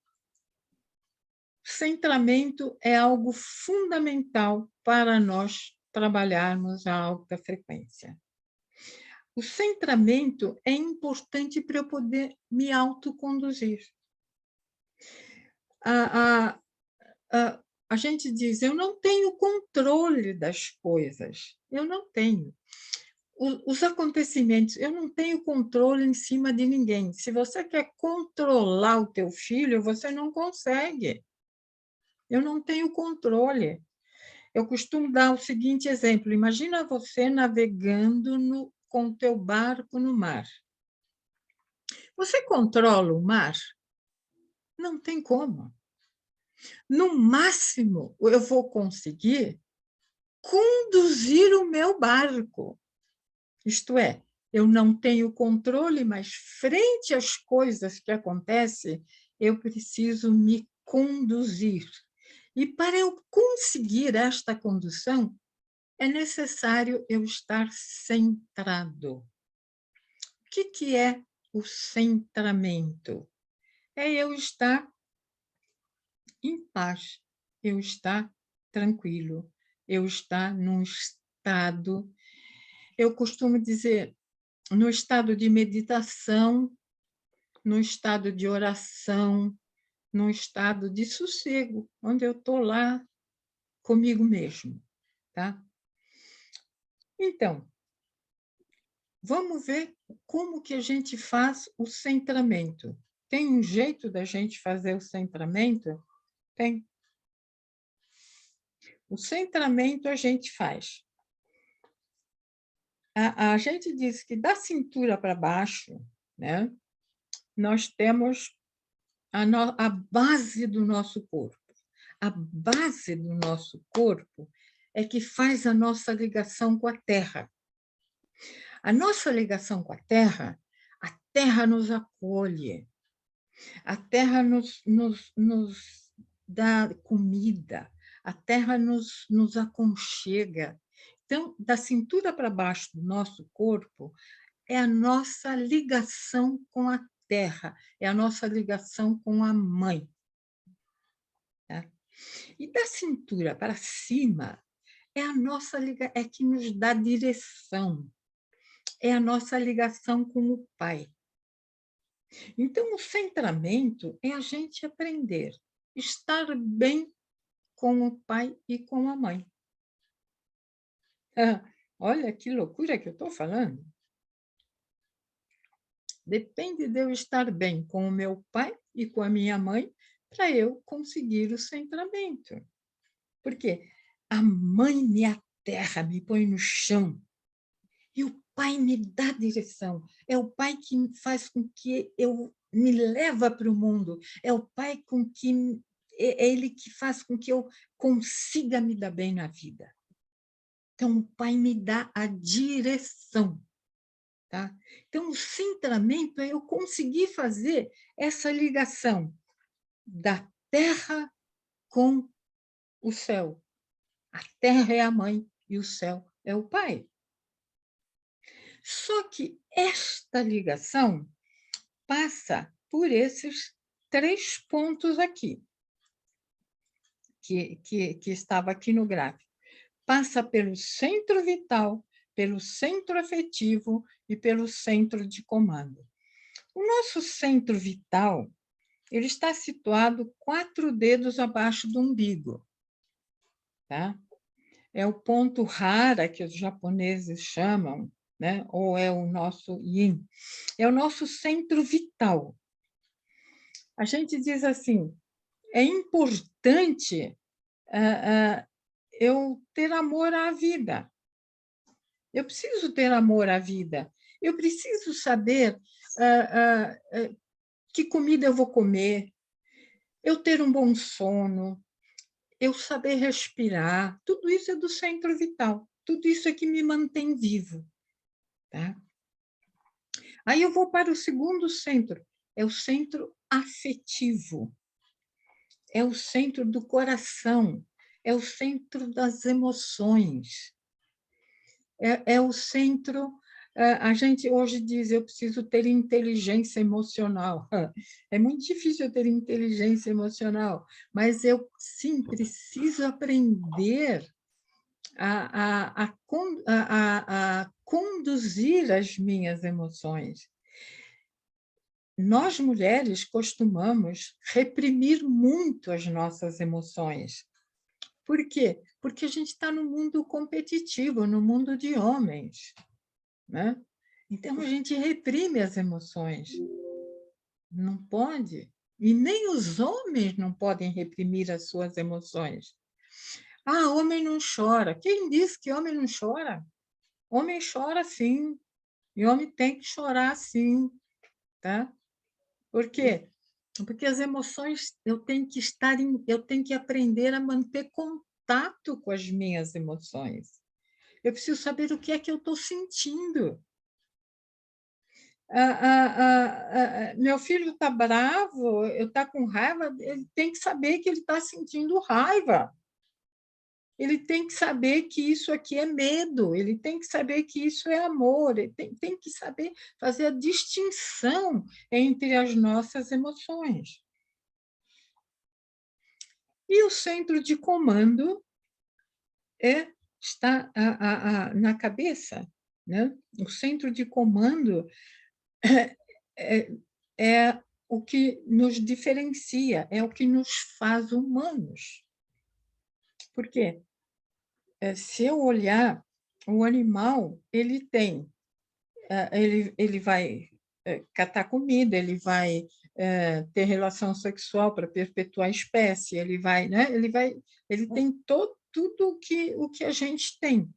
centramento é algo fundamental para nós trabalharmos a alta frequência. O centramento é importante para eu poder me autoconduzir. A gente diz, eu não tenho controle das coisas. Eu não tenho. Os acontecimentos, eu não tenho controle em cima de ninguém. Se você quer controlar o teu filho, você não consegue. Eu não tenho controle. Eu costumo dar o seguinte exemplo. Imagina você navegando com o teu barco no mar. Você controla o mar? Não tem como. No máximo, eu vou conseguir conduzir o meu barco. Isto é, eu não tenho controle, mas frente às coisas que acontecem, eu preciso me conduzir. E para eu conseguir esta condução, é necessário eu estar centrado. O que é o centramento? É eu estar em paz, eu estar tranquilo, eu estar num estado, eu costumo dizer, no estado de meditação, no estado de oração, no estado de sossego, onde eu estou lá comigo mesmo. Tá? Então, vamos ver como que a gente faz o centramento. Tem um jeito da gente fazer o centramento? Tem. O centramento a gente faz. A gente diz que da cintura para baixo, né, nós temos a base do nosso corpo. A base do nosso corpo é que faz a nossa ligação com a Terra. A nossa ligação com a Terra nos acolhe, a Terra nos dá comida, a Terra nos aconchega. Então, da cintura para baixo do nosso corpo é a nossa ligação com a Terra, é a nossa ligação com a Mãe. Tá? E da cintura para cima é a nossa ligação, é que nos dá direção, é a nossa ligação com o Pai. Então, o centramento é a gente aprender a estar bem com o pai e com a mãe. Olha que loucura que eu estou falando. Depende de eu estar bem com o meu pai e com a minha mãe para eu conseguir o centramento. Porque a mãe me aterra, me põe no chão. E o pai me dá direção. É o pai que faz com que eu me leva para o mundo. É o pai é ele que faz com que eu consiga me dar bem na vida. Então, o pai me dá a direção. Tá? Então, o centramento é eu conseguir fazer essa ligação da terra com o céu. A terra é a mãe e o céu é o pai. Só que esta ligação passa por esses 3 pontos aqui, que estava aqui no gráfico. Passa pelo centro vital, pelo centro afetivo e pelo centro de comando. O nosso centro vital, ele está situado 4 dedos abaixo do umbigo. Tá? É o ponto hara, que os japoneses chamam, né? Ou é o nosso yin. É o nosso centro vital. A gente diz assim, é importante eu ter amor à vida. Eu preciso ter amor à vida. Eu preciso saber que comida eu vou comer, eu ter um bom sono, eu saber respirar. Tudo isso é do centro vital. Tudo isso é que me mantém vivo. Tá? Aí eu vou para o segundo centro, é o centro afetivo. É o centro do coração, é o centro das emoções. É o centro... A gente hoje diz, eu preciso ter inteligência emocional. É muito difícil eu ter inteligência emocional, mas eu, sim, preciso aprender a conduzir as minhas emoções. Nós, mulheres, costumamos reprimir muito as nossas emoções. Por quê? Porque a gente está no mundo competitivo, no mundo de homens. Né? Então, a gente reprime as emoções. Não pode. E nem os homens não podem reprimir as suas emoções. Ah, homem não chora. Quem disse que homem não chora? Homem chora sim. E homem tem que chorar sim. Tá? Por quê? Porque as emoções, eu tenho que aprender a manter contato com as minhas emoções. Eu preciso saber o que é que eu estou sentindo. Meu filho está bravo, eu está com raiva, ele tem que saber que ele está sentindo raiva. Ele tem que saber que isso aqui é medo, ele tem que saber que isso é amor, ele tem que saber fazer a distinção entre as nossas emoções. E o centro de comando está na cabeça. Né? O centro de comando é o que nos diferencia, é o que nos faz humanos. Por quê? Se eu olhar, o animal, ele tem, ele vai catar comida, ele vai ter relação sexual para perpetuar a espécie, ele vai, né? Ele tem tudo o que a gente tem.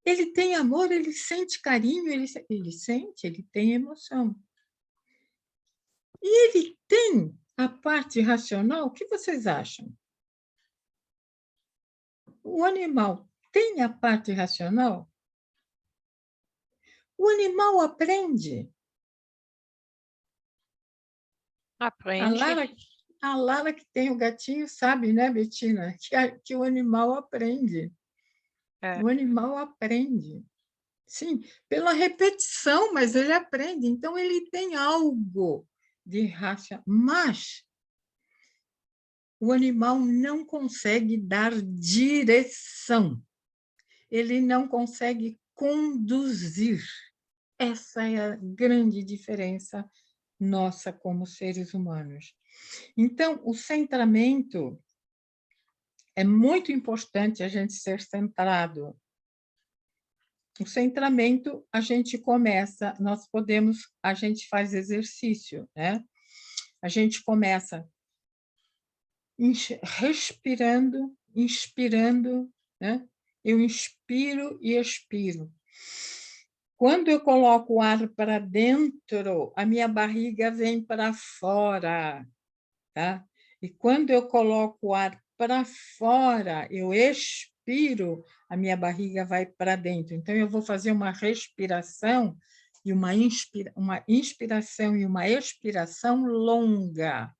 Ele tem amor, ele sente carinho, ele sente, ele tem emoção. E ele a parte racional, o que vocês acham? O animal tem a parte racional? O animal aprende. Aprende. A Lara que tem o gatinho sabe, né, Betina? Que o animal aprende. O animal aprende. Sim, pela repetição, mas ele aprende. Então, ele tem algo de raça. Mas o animal não consegue dar direção. Ele não consegue conduzir. Essa é a grande diferença nossa como seres humanos. Então, o centramento é muito importante a gente ser centrado. O centramento, a gente começa, a gente faz exercício, né? A gente começa respirando, inspirando, né? Eu inspiro e expiro. Quando eu coloco o ar para dentro, a minha barriga vem para fora, tá? E quando eu coloco o ar para fora, eu expiro, a minha barriga vai para dentro. Então, eu vou fazer uma respiração e uma inspiração e uma expiração longa.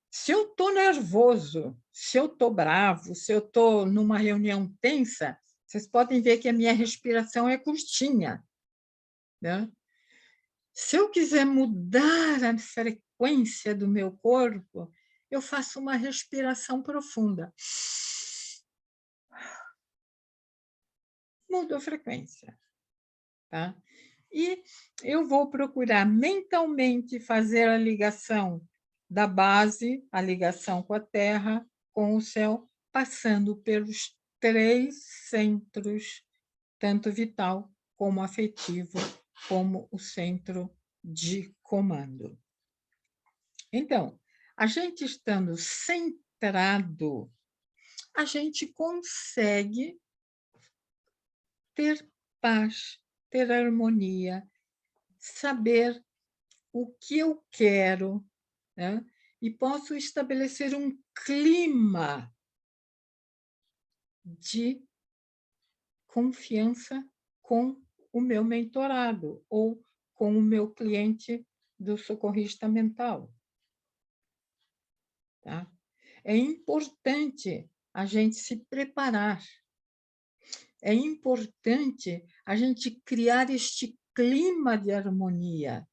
Se eu estou nervoso, se eu estou bravo, se eu estou numa reunião tensa, vocês podem ver que a minha respiração é curtinha, né? Se eu quiser mudar a frequência do meu corpo, eu faço uma respiração profunda. Mudo a frequência, tá? E eu vou procurar mentalmente fazer a ligação da base, a ligação com a Terra, com o céu, passando pelos 3 centros, tanto vital como afetivo, como o centro de comando. Então, a gente estando centrado, a gente consegue ter paz, ter harmonia, saber o que eu quero, né? E posso estabelecer um clima de confiança com o meu mentorado ou com o meu cliente do socorrista mental. Tá? É importante a gente se preparar. É importante a gente criar este clima de harmonia,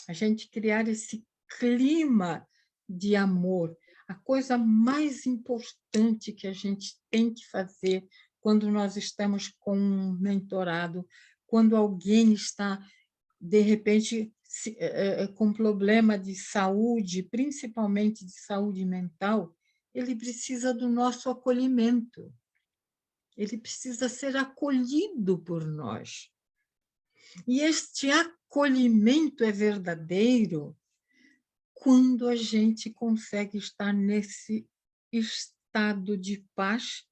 a gente criar esse clima de amor. A coisa mais importante que a gente tem que fazer quando nós estamos com um mentorado, quando alguém está, de repente, com problema de saúde, principalmente de saúde mental, ele precisa do nosso acolhimento. Ele precisa ser acolhido por nós. E este acolhimento é verdadeiro quando a gente consegue estar nesse estado de paz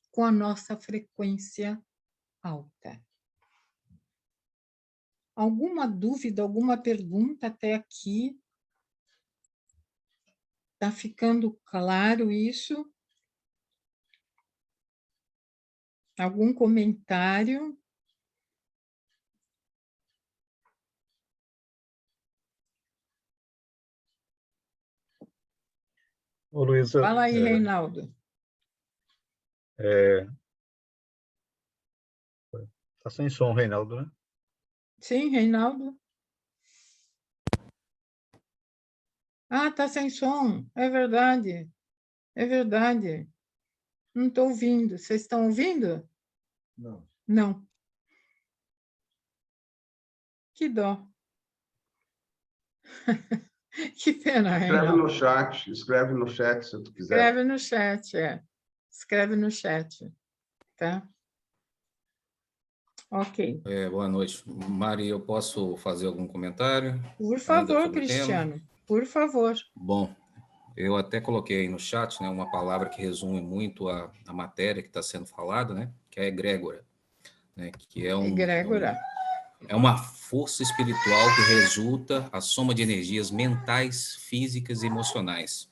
com a nossa frequência alta. Alguma dúvida, alguma pergunta até aqui? Está ficando claro isso? Algum comentário? Ô, Luísa, fala aí, Reinaldo. Está sem som, Reinaldo, né? Sim, Reinaldo. Ah, está sem som. É verdade. É verdade. Não estou ouvindo. Vocês estão ouvindo? Não. Não. Que dó. Que pena, Reinaldo. Escreve no chat, se tu quiser. Escreve no chat, Escreve no chat, tá? Ok. Boa noite. Mari, eu posso fazer algum comentário? Por favor, Cristiano, por favor. Bom, eu até coloquei aí no chat, né, uma palavra que resume muito a matéria que está sendo falada, né, que é egrégora, né, que é Egrégora. é uma força espiritual que resulta a soma de energias mentais, físicas e emocionais.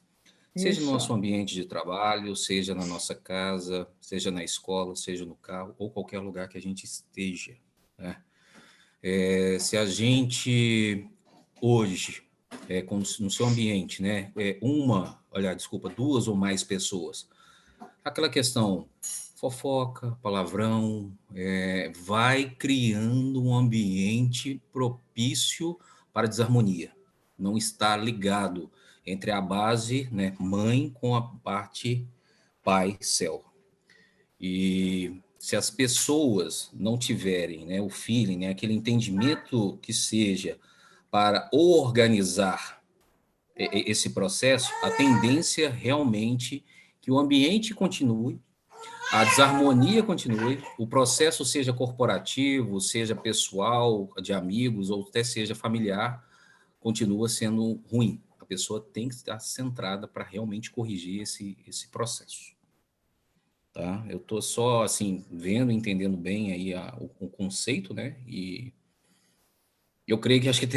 Seja no Isso. nosso ambiente de trabalho, seja na nossa casa, seja na escola, seja no carro, ou qualquer lugar que a gente esteja, né? Se a gente hoje, no seu ambiente, né, duas ou mais pessoas, aquela questão fofoca, palavrão, vai criando um ambiente propício para desarmonia. Não está ligado entre a base, né, mãe, com a parte pai, céu. E se as pessoas não tiverem, né, o feeling, né, aquele entendimento que seja para organizar esse processo, a tendência realmente que o ambiente continue, a desarmonia continue, o processo seja corporativo, seja pessoal, de amigos, ou até seja familiar, continua sendo ruim. A pessoa tem que estar centrada para realmente corrigir esse processo. Tá? Eu estou só assim, vendo, entendendo bem aí o conceito, né? E eu creio que acho que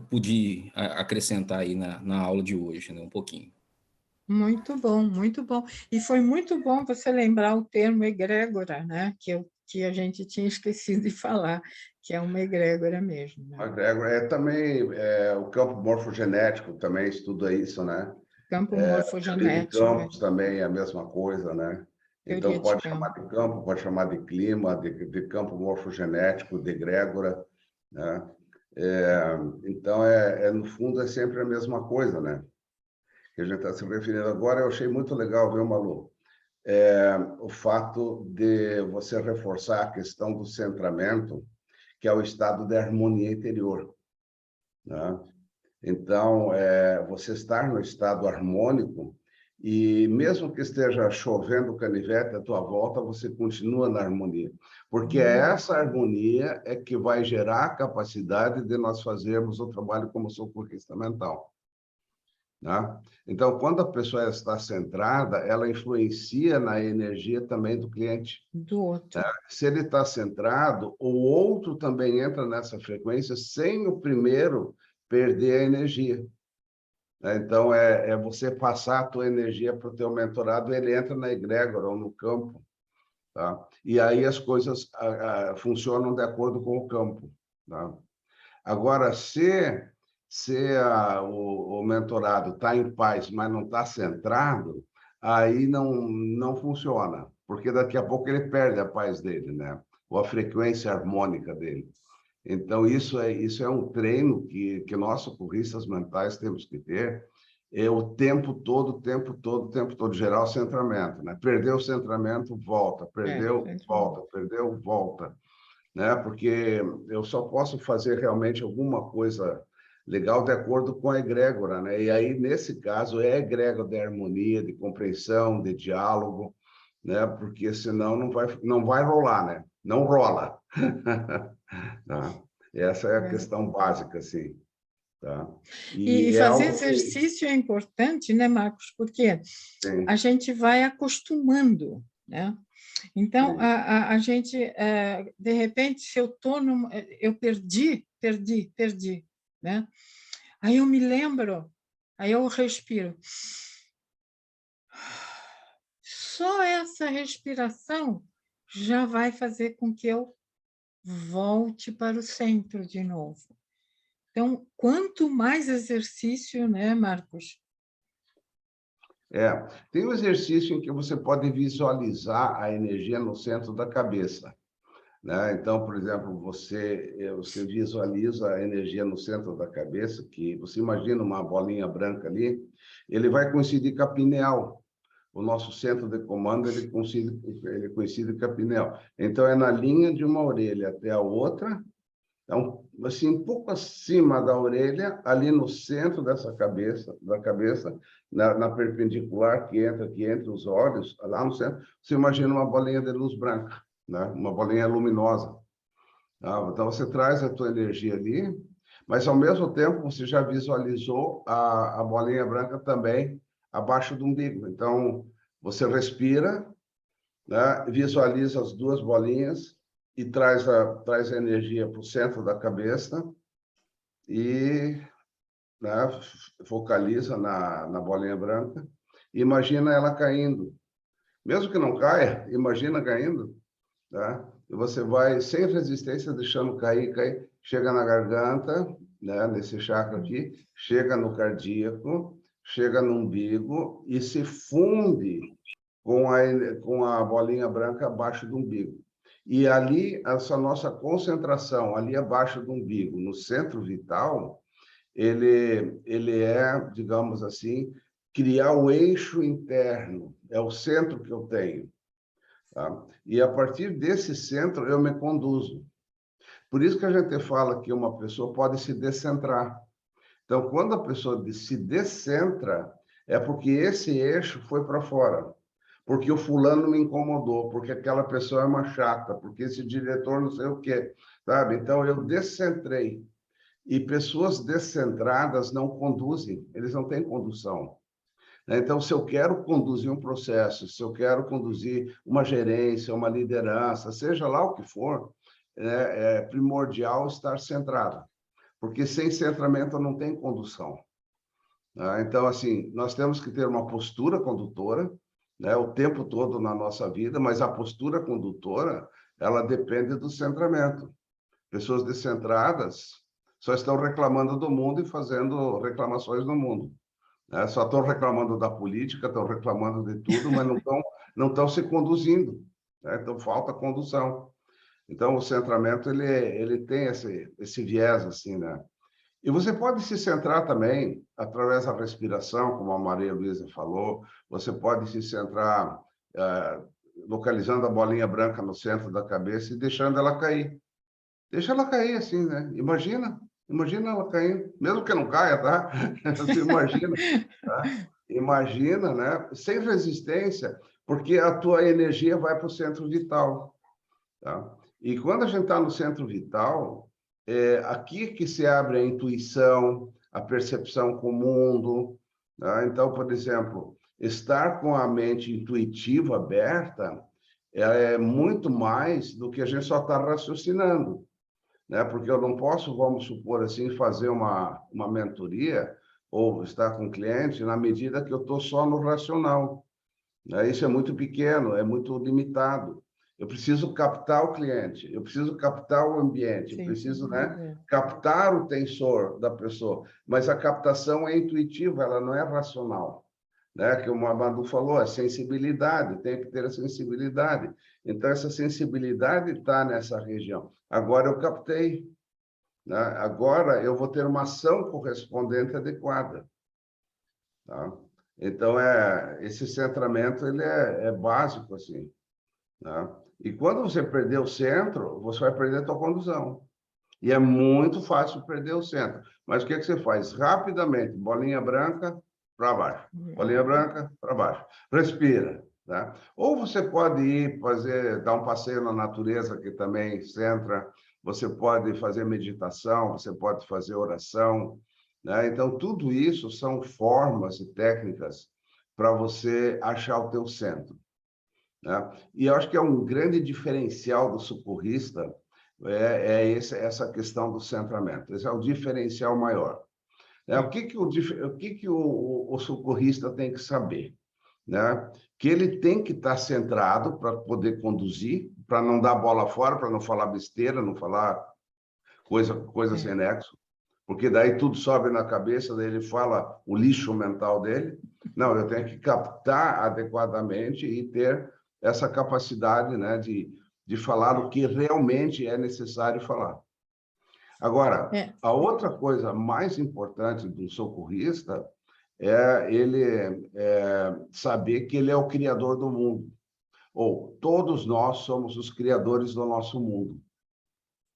pude acrescentar aí na aula de hoje, né? Um pouquinho. Muito bom, muito bom. E foi muito bom você lembrar o termo egrégora, né? Que a gente tinha esquecido de falar, que é uma egrégora mesmo. Né? A egrégora também o campo morfogenético também estuda isso, né? Campo Teoria de morfogenético. campos também é a mesma coisa, né? Então, Teoria de pode chamar de campo, pode chamar de clima, de campo morfogenético, de egrégora, né? Então, no fundo, é sempre a mesma coisa, né? Que a gente está se referindo agora. Eu achei muito legal, viu, Malu? O fato de você reforçar a questão do centramento, que é o estado de harmonia interior, né? Então, você estar no estado harmônico, e mesmo que esteja chovendo canivete à tua volta, você continua na harmonia. Porque essa harmonia é que vai gerar a capacidade de nós fazermos o trabalho como socorrista mental, né? Então, quando a pessoa está centrada, ela influencia na energia também do cliente. Do outro. Né? Se ele está centrado, o outro também entra nessa frequência sem o primeiro perder a energia. Então, você passar a tua energia para o teu mentorado, ele entra na egrégora ou no campo. Tá? E aí as coisas funcionam de acordo com o campo. Tá? Agora, se o mentorado está em paz, mas não está centrado, aí não funciona, porque daqui a pouco ele perde a paz dele, né? Ou a frequência harmônica dele. Então, isso é um treino que nós, socorristas mentais, temos que ter o tempo todo, gerar o centramento, né? Perdeu o centramento, volta, perdeu, volta, perdeu, volta, né? Porque eu só posso fazer realmente alguma coisa legal de acordo com a egrégora, né? E aí, nesse caso, é a egrégora de harmonia, de compreensão, de diálogo, né? Porque senão não vai rolar, né? Não rola. Tá? Essa é a questão básica, assim. Tá? E fazer exercício é importante, né, Marcos? Porque a gente vai acostumando, né? Então, a gente, de repente, se eu estou eu perdi, né? Aí eu me lembro, aí eu respiro. Só essa respiração já vai fazer com que eu volte para o centro de novo. Então, quanto mais exercício, né, Marcos? Tem um exercício em que você pode visualizar a energia no centro da cabeça, né? Então, por exemplo, você visualiza a energia no centro da cabeça, que você imagina uma bolinha branca ali, ele vai coincidir com a pineal. O nosso centro de comando, ele coincide com a pineal. Então, é na linha de uma orelha até a outra. Então, assim, um pouco acima da orelha, ali no centro da cabeça, na perpendicular que entra aqui entre os olhos, lá no centro, você imagina uma bolinha de luz branca, né? Uma bolinha luminosa. Tá? Então, você traz a tua energia ali, mas, ao mesmo tempo, você já visualizou a bolinha branca também abaixo do umbigo. Então, você respira, né? Visualiza as duas bolinhas, e traz a energia para o centro da cabeça e, né, focaliza na bolinha branca. E imagina ela caindo. Mesmo que não caia, imagina caindo. Tá? E você vai, sem resistência, deixando cair, chega na garganta, né, nesse chakra aqui, chega no cardíaco, chega no umbigo e se funde com a bolinha branca abaixo do umbigo. E ali, essa nossa concentração, ali abaixo do umbigo, no centro vital, ele é, digamos assim, criar o eixo interno, é o centro que eu tenho. Tá? E a partir desse centro eu me conduzo. Por isso que a gente fala que uma pessoa pode se descentrar. Então, quando a pessoa se descentra, é porque esse eixo foi para fora. Porque o fulano me incomodou, porque aquela pessoa é uma chata, porque esse diretor não sei o quê, sabe? Então, eu descentrei. E pessoas descentradas não conduzem, eles não têm condução. Então, se eu quero conduzir um processo, se eu quero conduzir uma gerência, uma liderança, seja lá o que for, é primordial estar centrado, porque sem centramento não tem condução. Então, assim, nós temos que ter uma postura condutora, né, o tempo todo na nossa vida, mas a postura condutora, ela depende do centramento. Pessoas descentradas só estão reclamando do mundo e fazendo reclamações no mundo. Só estão reclamando da política, estão reclamando de tudo, mas não estão se conduzindo. Né? Então, falta condução. Então, o centramento ele tem esse viés, assim, né? E você pode se centrar também através da respiração, como a Maria Luísa falou. Você pode se centrar localizando a bolinha branca no centro da cabeça e deixando ela cair. Deixa ela cair assim, né? Imagina ela caindo, mesmo que não caia, tá? Você imagina, tá? Imagina, né? Sem resistência, porque a tua energia vai para o centro vital, tá? E quando a gente está no centro vital, aqui que se abre a intuição, a percepção com o mundo, tá? Então, por exemplo, estar com a mente intuitiva aberta é muito mais do que a gente só está raciocinando. Né? Porque eu não posso, vamos supor assim, fazer uma mentoria ou estar com o cliente na medida que eu estou só no racional. Né? Isso é muito pequeno, é muito limitado. Eu preciso captar o cliente, eu preciso captar o ambiente, eu preciso, né, captar o tensor da pessoa. Mas a captação é intuitiva, ela não é racional. Né? Que o Madu falou, a sensibilidade, tem que ter a sensibilidade. Então, essa sensibilidade está nessa região. Agora eu captei, né? Agora eu vou ter uma ação correspondente adequada. Tá? Então, esse centramento ele é básico, assim. Né? E quando você perder o centro, você vai perder a tua condução. E é muito fácil perder o centro. Mas o que você faz? Rapidamente, bolinha branca, para baixo. Bolinha branca, para baixo. Respira. Tá? Ou você pode ir dar um passeio na natureza, que também centra. Você pode fazer meditação, você pode fazer oração. Né? Então, tudo isso são formas e técnicas para você achar o teu centro. Né? E eu acho que é um grande diferencial do socorrista essa questão do centramento. Esse é o diferencial maior. O que o socorrista tem que saber? Né? Que ele tem que estar centrado para poder conduzir, para não dar bola fora, para não falar besteira, não falar coisa sem nexo, porque daí tudo sobe na cabeça, daí ele fala o lixo mental dele. Não, eu tenho que captar adequadamente e ter essa capacidade, né, de falar o que realmente é necessário falar. Agora, a outra coisa mais importante do socorrista é ele saber que ele é o criador do mundo. Ou todos nós somos os criadores do nosso mundo.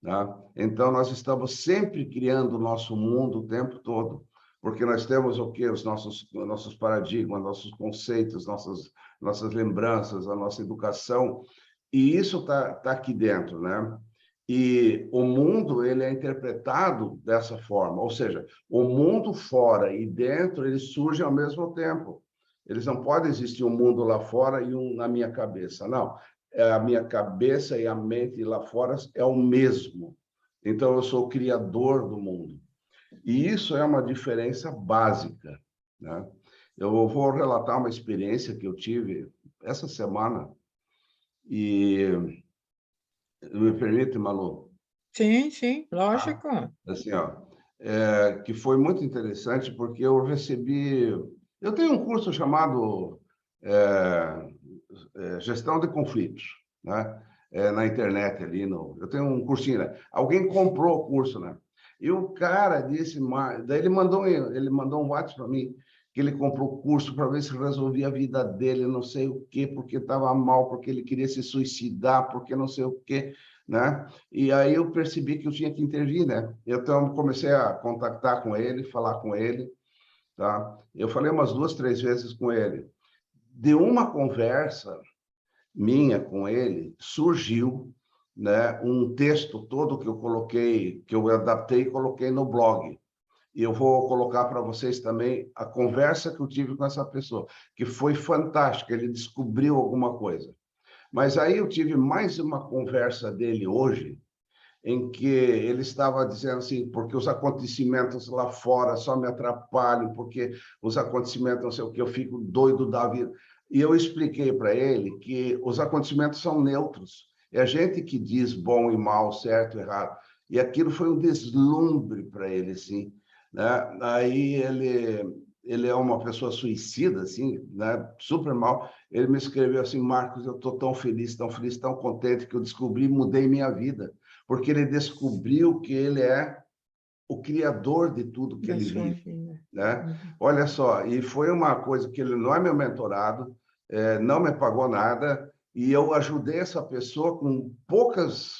Né? Então, nós estamos sempre criando o nosso mundo o tempo todo. Porque nós temos o quê? Os nossos paradigmas, nossos conceitos, nossas lembranças, a nossa educação. E isso tá aqui dentro, né? E o mundo ele é interpretado dessa forma, ou seja, o mundo fora e dentro eles surgem ao mesmo tempo. Eles não podem existir um mundo lá fora e um na minha cabeça, não. a minha cabeça e a mente lá fora é o mesmo. Então, eu sou o criador do mundo. E isso é uma diferença básica, né? Eu vou relatar uma experiência que eu tive essa semana, e me permite, Malu? Sim, lógico. Assim, ó, que foi muito interessante, porque eu recebi... Eu tenho um curso chamado Gestão de Conflitos, né? Na internet ali, eu tenho um cursinho, né? Alguém comprou o curso, né? E o cara disse, daí ele mandou um WhatsApp para mim, que ele comprou o curso para ver se resolvia a vida dele, não sei o quê, porque estava mal, porque ele queria se suicidar, porque não sei o quê, né? E aí eu percebi que eu tinha que intervir, né? Então, comecei a contactar com ele, falar com ele, tá? Eu falei umas 2, 3 vezes com ele. De uma conversa minha com ele, surgiu, né, um texto todo que eu coloquei, que eu adaptei e coloquei no blog. E eu vou colocar para vocês também a conversa que eu tive com essa pessoa, que foi fantástica, ele descobriu alguma coisa. Mas aí eu tive mais uma conversa dele hoje, em que ele estava dizendo assim, porque os acontecimentos lá fora só me atrapalham, porque os acontecimentos, não sei o que, eu fico doido da vida. E eu expliquei para ele que os acontecimentos são neutros. É a gente que diz bom e mal, certo e errado. E aquilo foi um deslumbre para ele, assim, né? Aí ele é uma pessoa suicida, assim, né? Super mal. Ele me escreveu assim, Marcos, eu estou tão feliz, tão contente que eu descobri e mudei minha vida. Porque ele descobriu que ele é o criador de tudo que ele vive, né? Olha só, e foi uma coisa que ele não é meu mentorado, não me pagou nada, e eu ajudei essa pessoa com poucos,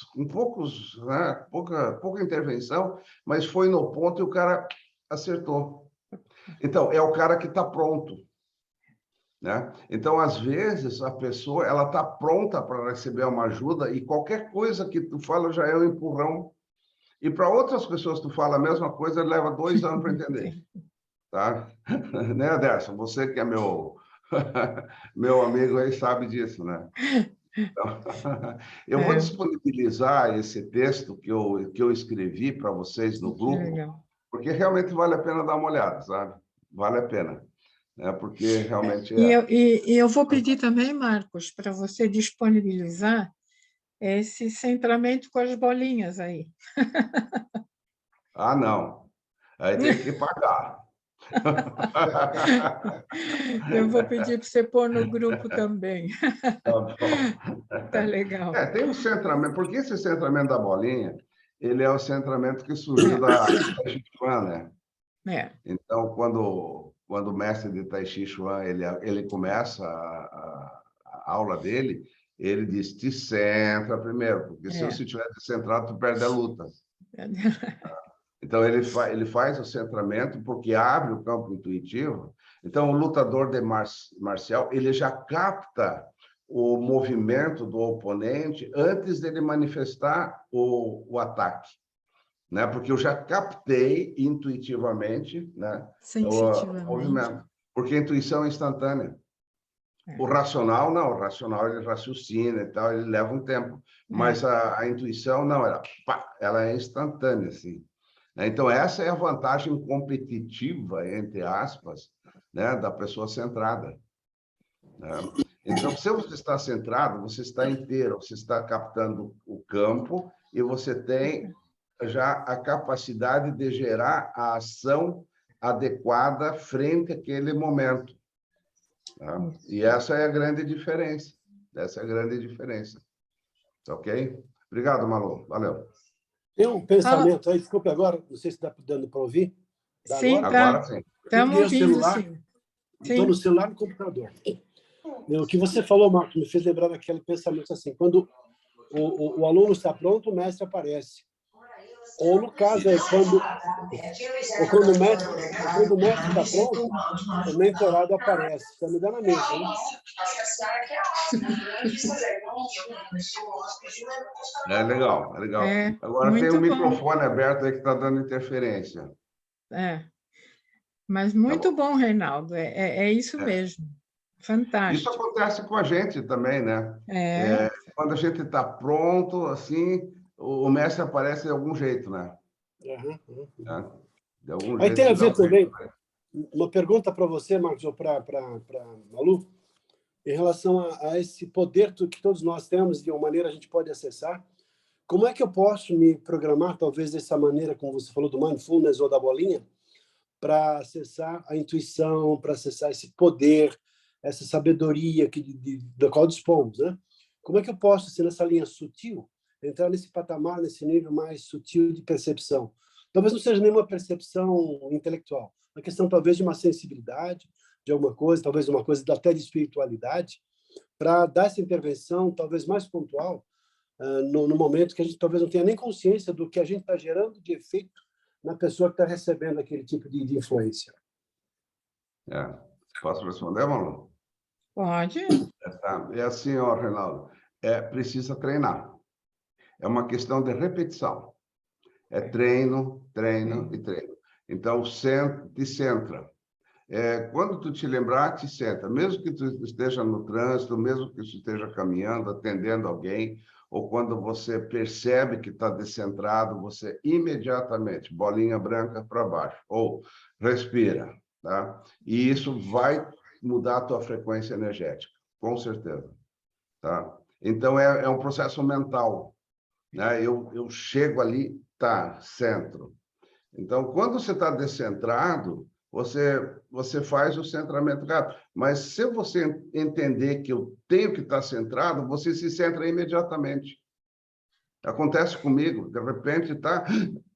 né? pouca intervenção, mas foi no ponto e o cara acertou. Então, é o cara que está pronto, né? Então, às vezes, a pessoa ela está pronta para receber uma ajuda e qualquer coisa que tu fala já é um empurrão. E para outras pessoas tu fala a mesma coisa, leva 2 anos para entender. Tá? Né, Aderson? Você que é meu, meu amigo aí sabe disso, né? Então, eu vou disponibilizar esse texto que eu escrevi para vocês no grupo, porque realmente vale a pena dar uma olhada, sabe? Vale a pena. Né? Porque realmente E eu vou pedir também, Marcos, para você disponibilizar esse centramento com as bolinhas aí. Ah, não. Aí tem que pagar. Eu vou pedir para você pôr no grupo também. Tá bom. Tá legal. Tem um centramento, porque esse centramento da bolinha, ele é o centramento que surgiu da Tai Chi Chuan, né? Então, quando o mestre de Tai Chi Chuan, ele começa a aula dele, ele diz, te centra primeiro, porque se você estiver descentrado, tu perde a luta. Então, ele faz o centramento porque abre o campo intuitivo. Então, o lutador de marcial, ele já capta o movimento do oponente antes dele manifestar o ataque, né? Porque eu já captei intuitivamente, né, o movimento, porque a intuição é instantânea. O racional, não, o racional ele raciocina e tal, ele leva um tempo, mas a intuição, não, ela é instantânea, assim. Então, essa é a vantagem competitiva, entre aspas, né, da pessoa centrada. Né? Então, se você está centrado, você está inteiro, você está captando o campo e você tem já a capacidade de gerar a ação adequada frente àquele momento. Tá? E essa é a grande diferença. Essa é a grande diferença. Ok? Obrigado, Malu. Valeu. Tem um pensamento aí, desculpe agora, não sei se está dando para ouvir. Sim, agora sim. Estamos ouvindo, sim. Estou no celular e no computador. O que você falou, Marcos, me fez lembrar daquele pensamento assim, quando o aluno está pronto, o mestre aparece. Ou, no caso, quando o mestre está pronto, o mentorado aparece. Está me dando a mesma, né? É legal. Agora tem um microfone aberto aí que está dando interferência. Mas muito bom, Reinaldo. É isso mesmo. Fantástico. Isso acontece com a gente também, né? quando a gente está pronto, assim, o mestre aparece de algum jeito, né? Né? De algum Aí jeito. tem a ver dá um também, jeito. uma pergunta para você, Marcos, ou para Malu, em relação a esse poder que todos nós temos, de uma maneira a gente pode acessar. Como é que eu posso me programar, talvez dessa maneira, como você falou, do mindfulness ou da bolinha, para acessar a intuição, para acessar esse poder, essa sabedoria da qual dispomos, né? Como é que eu posso, assim, nessa linha sutil, entrar nesse patamar, nesse nível mais sutil de percepção? Talvez não seja nenhuma percepção intelectual, uma questão talvez de uma sensibilidade, de alguma coisa, talvez uma coisa até de espiritualidade, para dar essa intervenção talvez mais pontual no momento que a gente talvez não tenha nem consciência do que a gente está gerando de efeito na pessoa que está recebendo aquele tipo de influência. Posso responder, Malu? Pode. Tá. É assim, ó, Reinaldo, precisa treinar. É uma questão de repetição. É treino, treino e treino. Então, te centra. Quando tu te lembrar, te senta. Mesmo que tu esteja no trânsito, mesmo que tu esteja caminhando, atendendo alguém, ou quando você percebe que está descentrado, você imediatamente, bolinha branca para baixo, ou respira, tá? E isso vai mudar a tua frequência energética, com certeza, tá? Então, é um processo mental, né? Eu chego ali, tá, centro. Então, quando você está descentrado, você faz o centramento rápido. Mas se você entender que eu tenho que estar centrado, você se centra imediatamente. Acontece comigo, de repente, tá?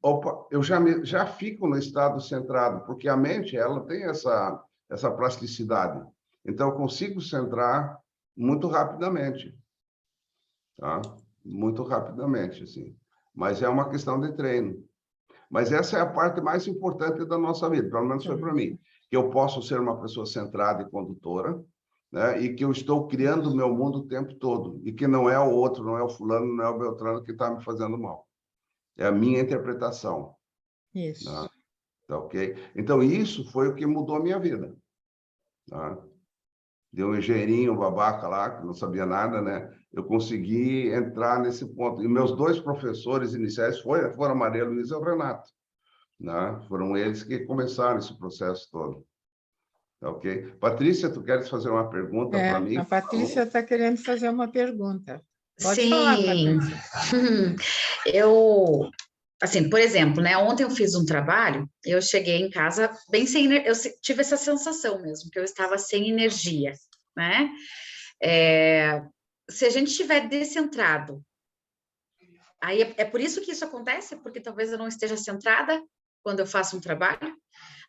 Opa, eu já fico no estado centrado, porque a mente ela tem essa plasticidade. Então, eu consigo centrar muito rapidamente. Tá? Muito rapidamente, assim. Mas é uma questão de treino. Mas essa é a parte mais importante da nossa vida, pelo menos foi para mim, que eu posso ser uma pessoa centrada e condutora, né? E que eu estou criando o meu mundo o tempo todo, e que não é o outro, não é o fulano, não é o Beltrano que está me fazendo mal. É a minha interpretação. Isso. Né? Tá ok? Então, isso foi o que mudou a minha vida. Tá? Deu um engenheirinho babaca lá, que não sabia nada, né? Eu consegui entrar nesse ponto. E meus dois professores iniciais foram a Maria Luísa e o Renato. Né? Foram eles que começaram esse processo todo. Ok? Patrícia, tu queres fazer uma pergunta para mim? A Patrícia está querendo fazer uma pergunta. Pode Sim. falar, Patrícia. Eu, assim, por exemplo, né? Ontem eu fiz um trabalho, eu cheguei em casa bem sem energia, eu tive essa sensação mesmo, que eu estava sem energia, né? Se a gente estiver descentrado, aí é por isso que isso acontece, porque talvez eu não esteja centrada quando eu faço um trabalho.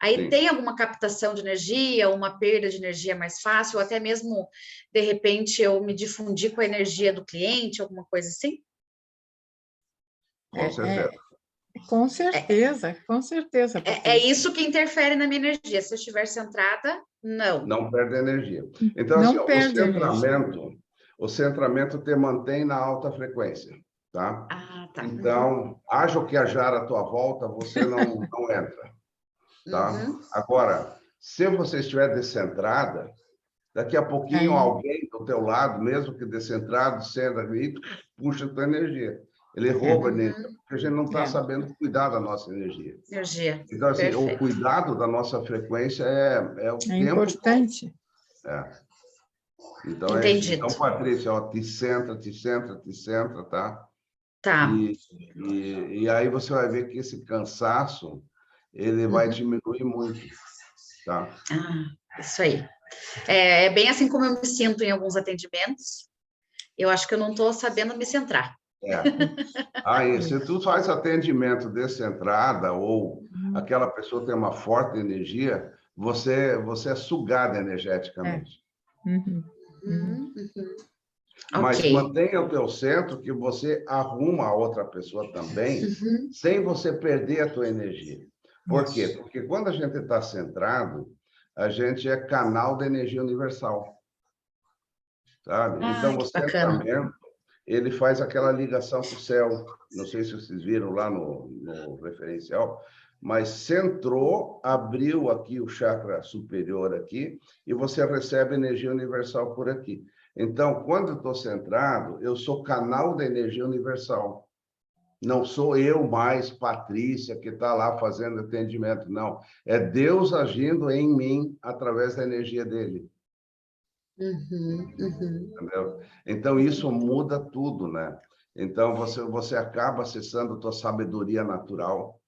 Aí Sim. tem alguma captação de energia, uma perda de energia mais fácil, ou até mesmo, de repente, eu me difundir com a energia do cliente, alguma coisa assim? Com certeza. Com certeza, com certeza. É isso que interfere na minha energia. Se eu estiver centrada, não. Não perde energia. Então, Não assim, ó, perde energia. o centramento te mantém na alta frequência, tá? Ah, tá. Então, haja o que hajar à tua volta, você não entra, tá? Agora, se você estiver descentrada, daqui a pouquinho alguém do teu lado, mesmo que descentrado, sendo ali, puxa a tua energia. Ele rouba a energia, porque a gente não está sabendo cuidar da nossa energia. Então, assim, Perfeito. o cuidado da nossa frequência é o tempo importante. Então, Entendido. Então, Patrícia, ó, te centra, tá? Tá. E aí você vai ver que esse cansaço, ele vai diminuir muito, tá? Isso aí. É bem assim como eu me sinto em alguns atendimentos. Eu acho que eu não estou sabendo me centrar. Aí, se tu faz atendimento descentrada ou aquela pessoa tem uma forte energia, você é sugada energeticamente. Mas Ok. mantenha o teu centro que você arruma a outra pessoa também, sem você perder a tua energia. Por quê? Porque quando a gente está centrado, a gente é canal da energia universal. Sabe? Então, o centramento, ele faz aquela ligação com o céu. Não sei se vocês viram lá no referencial, mas centrou, abriu aqui o chakra superior aqui, e você recebe energia universal por aqui. Então, quando eu estou centrado, eu sou canal da energia universal. Não sou eu mais, Patrícia, que está lá fazendo atendimento, não. É Deus agindo em mim através da energia dele. Entendeu? Então, isso muda tudo, né? Então, você acaba acessando a tua sabedoria natural,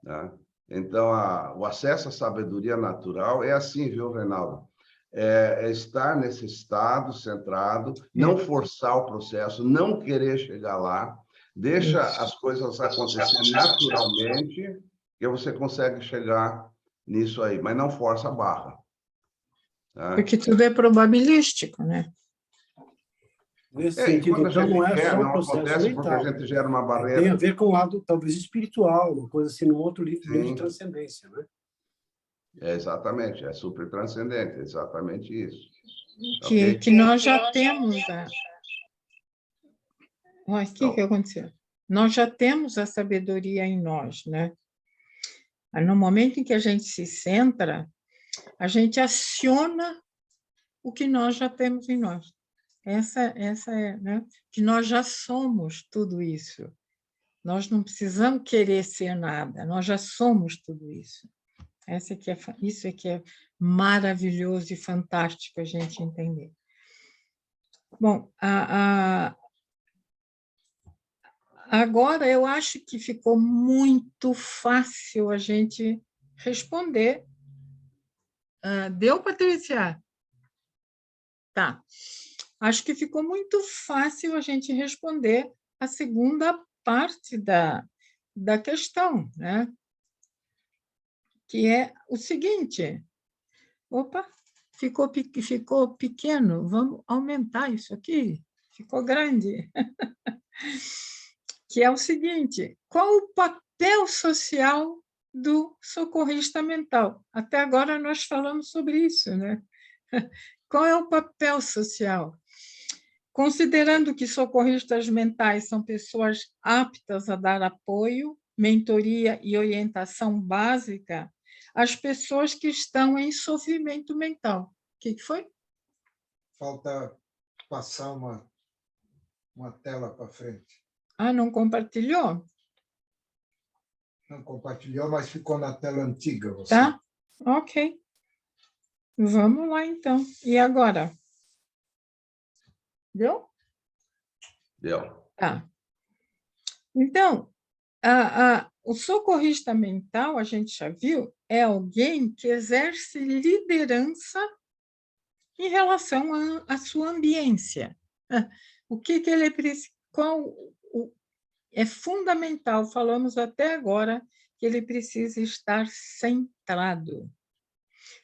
né? Então, o acesso à sabedoria natural é assim, viu, Reinaldo? É estar nesse estado centrado, não forçar o processo, não querer chegar lá, deixa as coisas acontecerem naturalmente, que você consegue chegar nisso aí, mas não força a barra. Tá? Porque tudo é probabilístico, né? Nesse sentido, então, não é só um processo mental. Porque a gente gera uma barreira. Tem a ver com o lado, talvez, espiritual, uma coisa assim, num outro nível de transcendência, né? Exatamente, é super transcendente, exatamente isso. Que nós já temos o que aconteceu? Nós já temos a sabedoria em nós, né? No momento em que a gente se centra, a gente aciona o que nós já temos em nós. Essa é, né? Que nós já somos tudo isso. Nós não precisamos querer ser nada, nós já somos tudo isso. Isso é que é maravilhoso e fantástico a gente entender. Bom, agora eu acho que ficou muito fácil a gente responder. Deu, Patrícia? Tá. Acho que ficou muito fácil a gente responder a segunda parte da questão, né? Que é o seguinte. Opa, ficou pequeno, vamos aumentar isso aqui, ficou grande. Que é o seguinte, qual o papel social do socorrista mental? Até agora nós falamos sobre isso, né? Qual é o papel social? Considerando que socorristas mentais são pessoas aptas a dar apoio, mentoria e orientação básica às pessoas que estão em sofrimento mental. O que foi? Falta passar uma tela para frente. Não compartilhou? Não compartilhou, mas ficou na tela antiga. Você. Tá, ok. Vamos lá, então. E agora? Deu? Deu. Tá. Então, o socorrista mental, a gente já viu, é alguém que exerce liderança em relação à sua ambiência. O que ele precisa? É fundamental, falamos até agora, que ele precisa estar centrado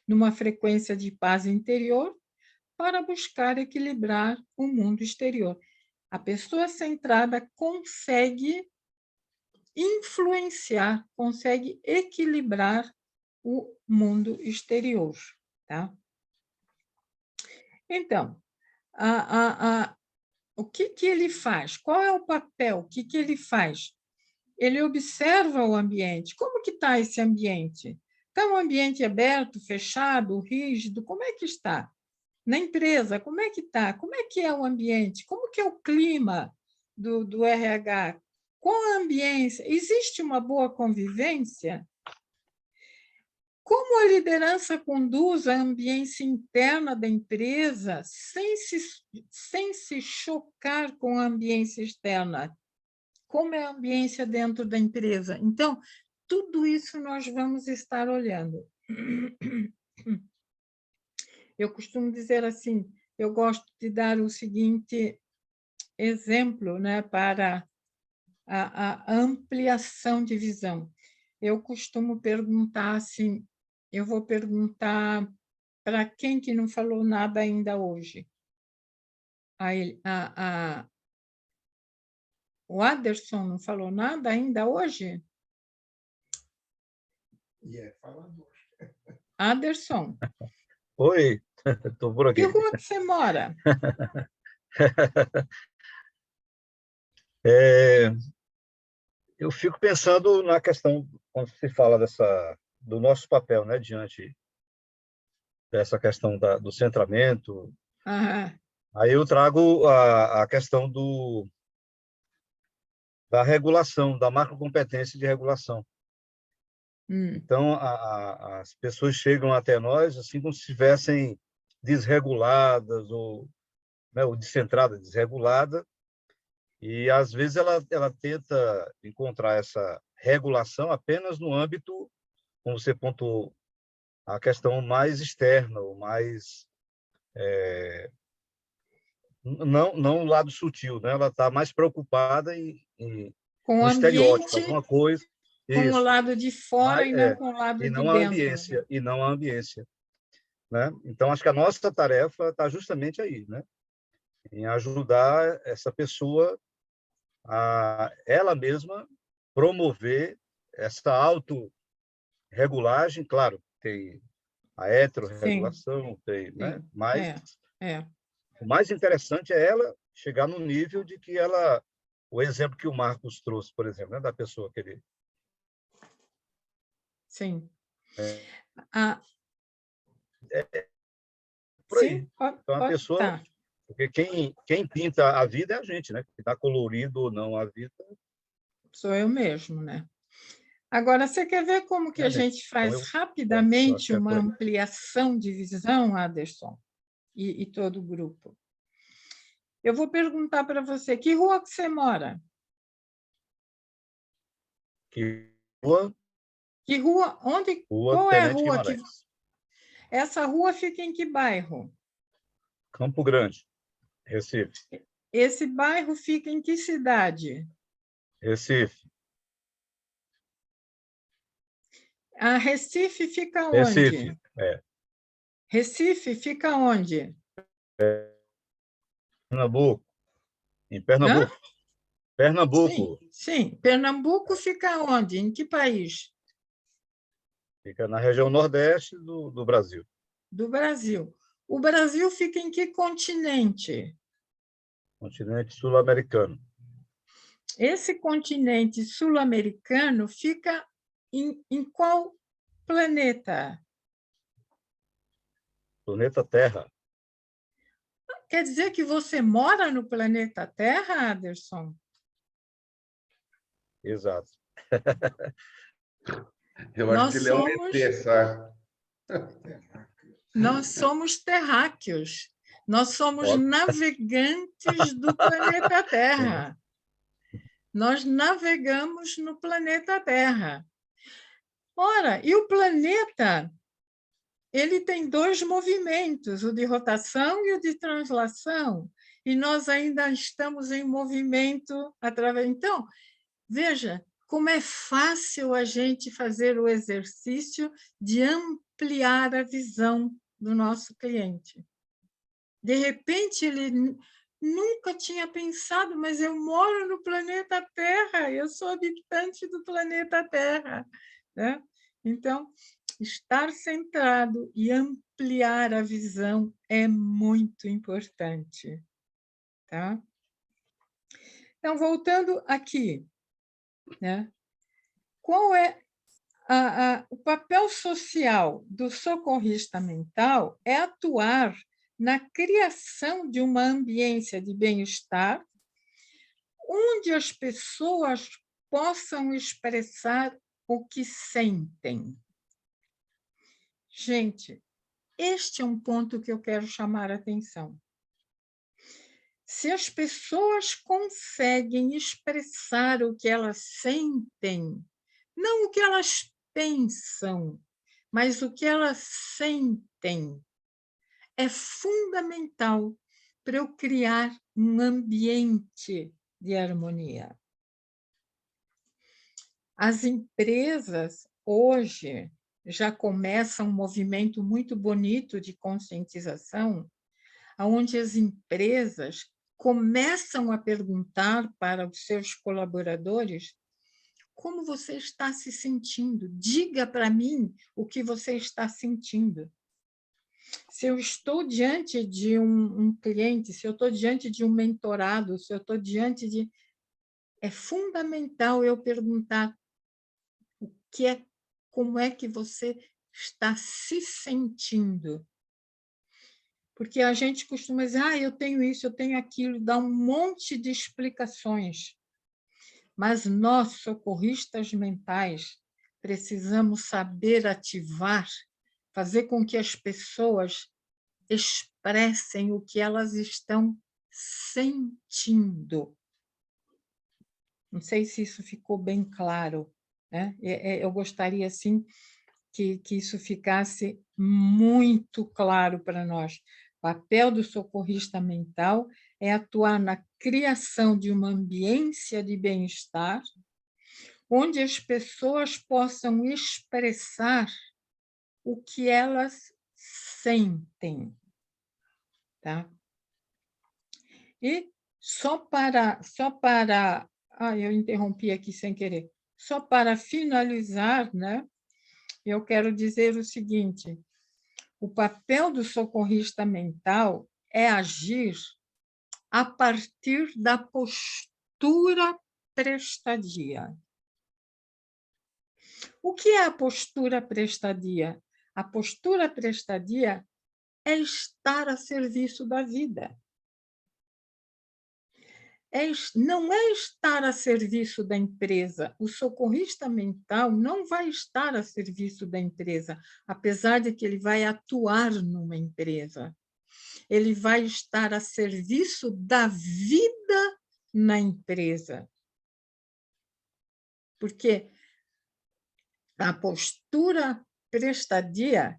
numa frequência de paz interior para buscar equilibrar o mundo exterior. A pessoa centrada consegue influenciar, consegue equilibrar o mundo exterior, tá? Então, o que ele faz? Qual é o papel? O que ele faz? Ele observa o ambiente. Como que está esse ambiente? Está um ambiente aberto, fechado, rígido? Como é que está? Na empresa, como é que está? Como é que é o ambiente? Como que é o clima do RH? Qual a ambiência? Existe uma boa convivência? Como a liderança conduz a ambiência interna da empresa sem se chocar com a ambiência externa? Como é a ambiência dentro da empresa? Então, tudo isso nós vamos estar olhando. Eu costumo dizer assim, eu gosto de dar o seguinte exemplo, né, para a ampliação de visão. Eu costumo perguntar assim, eu vou perguntar para quem que não falou nada ainda hoje. O Aderson não falou nada ainda hoje? Falador. Aderson. Oi, estou por aqui. Que rua que você mora? Eu fico pensando na questão, quando se fala do nosso papel, né, diante dessa questão do centramento, Aí eu trago a questão da regulação, da macrocompetência de regulação. Então, as pessoas chegam até nós assim como se estivessem desreguladas ou, né, ou descentrada, desregulada, e às vezes ela tenta encontrar essa regulação apenas no âmbito, como você pontuou, a questão mais externa, ou mais não o lado sutil, né? Ela está mais preocupada com o no estereótipo, ambiente, alguma coisa. com o Isso. lado de fora e não com o lado E de não a dentro. ambiência, e não a ambiência, né? Então, acho que a nossa tarefa está justamente aí, né? Em ajudar essa pessoa a ela mesma promover essa autorregulagem. Claro, tem a Sim, heterorregulação, tem, né? sim. Mas É. o mais interessante é ela chegar no nível de que ela, o exemplo que o Marcos trouxe, por exemplo, né, da pessoa que ele... Sim. Por aí. Sim, Então, a pessoa... tá. Porque quem pinta a vida é a gente, né? Que está colorido ou não a vida. Sou eu mesmo, né? Agora, você quer ver como que a gente faz Então, eu rapidamente acho que é uma por aí. ampliação de visão, Aderson, e todo o grupo? Eu vou perguntar para você, que rua que você mora? Que rua? Que rua? Onde? Rua Qual é a Tenente rua que... Guimarães. Essa rua fica em que bairro? Campo Grande, Recife. Esse bairro fica em que cidade? Recife. A Recife fica onde? Recife, é. Recife fica onde? Pernambuco. Em Hã? Pernambuco. Pernambuco. Sim. Pernambuco fica onde? Em que país? Fica na região nordeste do Brasil. Do Brasil. O Brasil fica em que continente? Continente sul-americano. Esse continente sul-americano fica em qual planeta? Planeta Terra. Quer dizer que você mora no planeta Terra, Aderson? Exato. Eu acho que ele é um ET, sabe? Nós somos terráqueos. Nós somos navegantes do planeta Terra. Nós navegamos no planeta Terra. Ora, e o planeta, ele tem dois movimentos, o de rotação e o de translação, e nós ainda estamos em movimento através... Então, veja como é fácil a gente fazer o exercício de ampliar a visão do nosso cliente. De repente, ele nunca tinha pensado, mas eu moro no planeta Terra, eu sou habitante do planeta Terra, né? Então, estar centrado e ampliar a visão é muito importante, tá? Então, voltando aqui, né? Qual é o papel social do socorrista mental? É atuar na criação de uma ambiência de bem-estar, onde as pessoas possam expressar o que sentem. Gente, este é um ponto que eu quero chamar a atenção. Se as pessoas conseguem expressar o que elas sentem, não o que elas pensam, mas o que elas sentem, é fundamental para eu criar um ambiente de harmonia. As empresas, hoje, já começam um movimento muito bonito de conscientização, onde as empresas começam a perguntar para os seus colaboradores como você está se sentindo. Diga para mim o que você está sentindo. Se eu estou diante de um cliente, se eu estou diante de um mentorado, se eu estou diante de... É fundamental eu perguntar como é que você está se sentindo. Porque a gente costuma dizer, eu tenho isso, eu tenho aquilo, dá um monte de explicações. Mas nós, socorristas mentais, precisamos saber ativar, fazer com que as pessoas expressem o que elas estão sentindo. Não sei se isso ficou bem claro, né? Eu gostaria, assim, que isso ficasse muito claro para nós. O papel do socorrista mental é atuar na criação de uma ambiência de bem-estar, onde as pessoas possam expressar o que elas sentem. Tá? E só para eu interrompi aqui sem querer. Só para finalizar, né, eu quero dizer o seguinte: o papel do socorrista mental é agir a partir da postura prestadia. O que é a postura prestadia? A postura prestadia é estar a serviço da vida. Não é estar a serviço da empresa. O socorrista mental não vai estar a serviço da empresa, apesar de que ele vai atuar numa empresa. Ele vai estar a serviço da vida na empresa. Porque a postura prestadia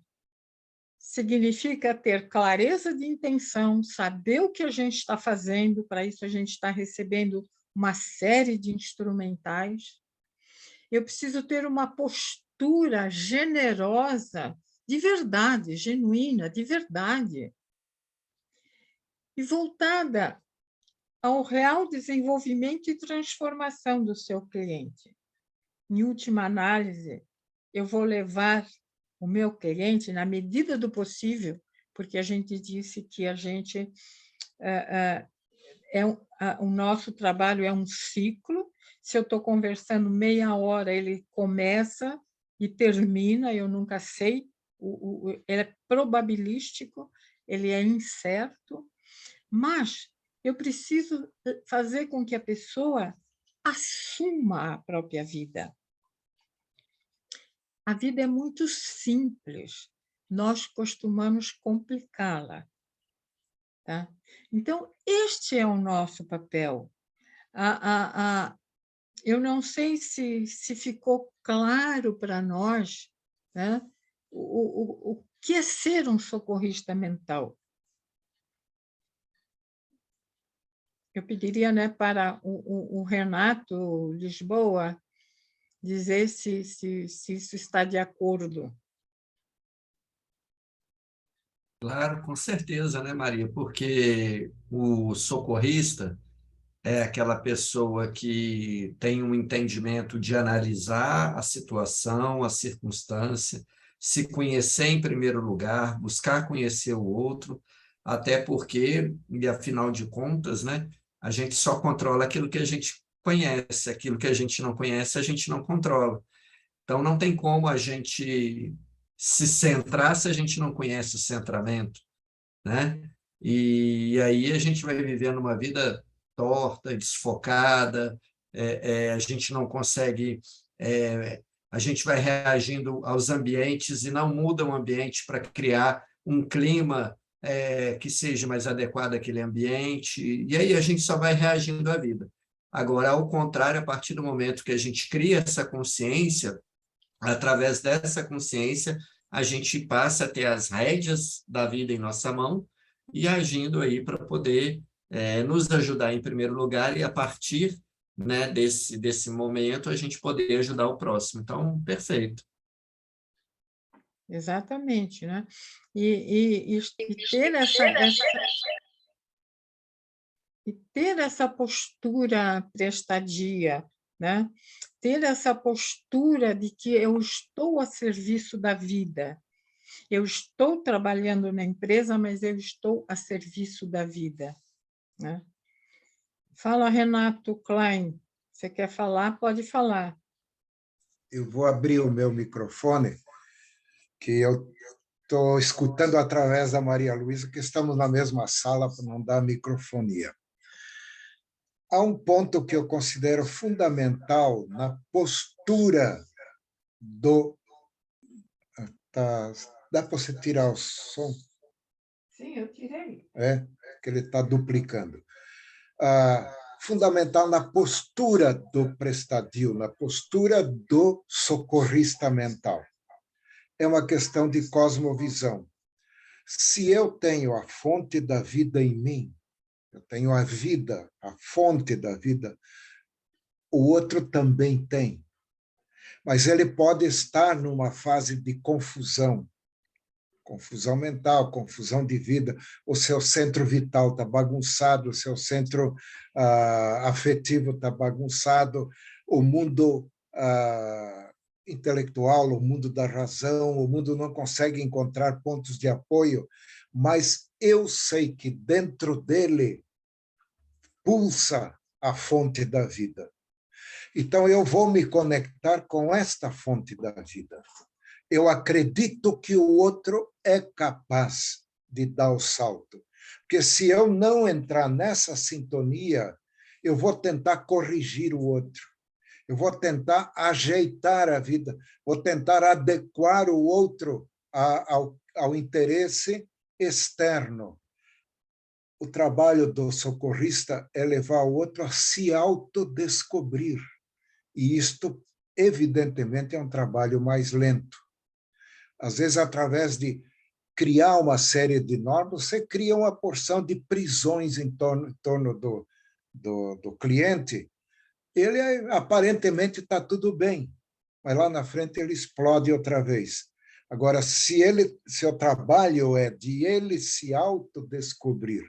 significa ter clareza de intenção, saber o que a gente está fazendo, para isso a gente está recebendo uma série de instrumentais. Eu preciso ter uma postura generosa, de verdade, genuína, de verdade, e voltada ao real desenvolvimento e transformação do seu cliente. Em última análise, eu vou levar o meu cliente, na medida do possível, porque a gente disse que a gente o nosso trabalho é um ciclo. Se eu estou conversando meia hora, ele começa e termina, eu nunca sei, ele é probabilístico, ele é incerto, mas eu preciso fazer com que a pessoa assuma a própria vida. A vida é muito simples, nós costumamos complicá-la. Tá? Então, este é o nosso papel. Eu não sei se ficou claro para nós, né, o que é ser um socorrista mental. Eu pediria, né, para o Renato Lisboa dizer se isso está de acordo. Claro, com certeza, né, Maria? Porque o socorrista é aquela pessoa que tem um entendimento de analisar a situação, a circunstância, se conhecer em primeiro lugar, buscar conhecer o outro, até porque, e afinal de contas, né, a gente só controla aquilo que a gente conhece, aquilo que a gente não conhece, a gente não controla. Então, não tem como a gente se centrar se a gente não conhece o centramento, né? E aí a gente vai vivendo uma vida torta, desfocada, a gente não consegue, a gente vai reagindo aos ambientes e não muda o ambiente para criar um clima que seja mais adequado àquele ambiente, e aí a gente só vai reagindo à vida. Agora, ao contrário, a partir do momento que a gente cria essa consciência, através dessa consciência, a gente passa a ter as rédeas da vida em nossa mão e agindo aí para poder nos ajudar em primeiro lugar e a partir, né, desse momento a gente poder ajudar o próximo. Então, perfeito. Exatamente, né? E ter essa postura prestadia, né? Ter essa postura de que eu estou a serviço da vida. Eu estou trabalhando na empresa, mas eu estou a serviço da vida, né? Fala, Renato Klein. Você quer falar? Pode falar. Eu vou abrir o meu microfone, que eu estou escutando através da Maria Luísa, que estamos na mesma sala para não dar microfonia. Há um ponto que eu considero fundamental na postura do... Dá para você tirar o som? Sim, eu tirei. É, que ele está duplicando. Fundamental na postura do prestadio, na postura do socorrista mental. É uma questão de cosmovisão. Se eu tenho a fonte da vida em mim, eu tenho a vida, a fonte da vida, o outro também tem. Mas ele pode estar numa fase de confusão mental, confusão de vida, o seu centro vital está bagunçado, o seu centro afetivo está bagunçado, o mundo intelectual, o mundo da razão, o mundo não consegue encontrar pontos de apoio, mas eu sei que dentro dele pulsa a fonte da vida. Então, eu vou me conectar com esta fonte da vida. Eu acredito que o outro é capaz de dar o salto. Porque se eu não entrar nessa sintonia, eu vou tentar corrigir o outro. Eu vou tentar ajeitar a vida, vou tentar adequar o outro ao interesse externo. O trabalho do socorrista é levar o outro a se autodescobrir. E isto, evidentemente, é um trabalho mais lento. Às vezes, através de criar uma série de normas, você cria uma porção de prisões em torno do cliente. Ele, aparentemente, está tudo bem, mas lá na frente ele explode outra vez. Agora, seu trabalho é de ele se autodescobrir,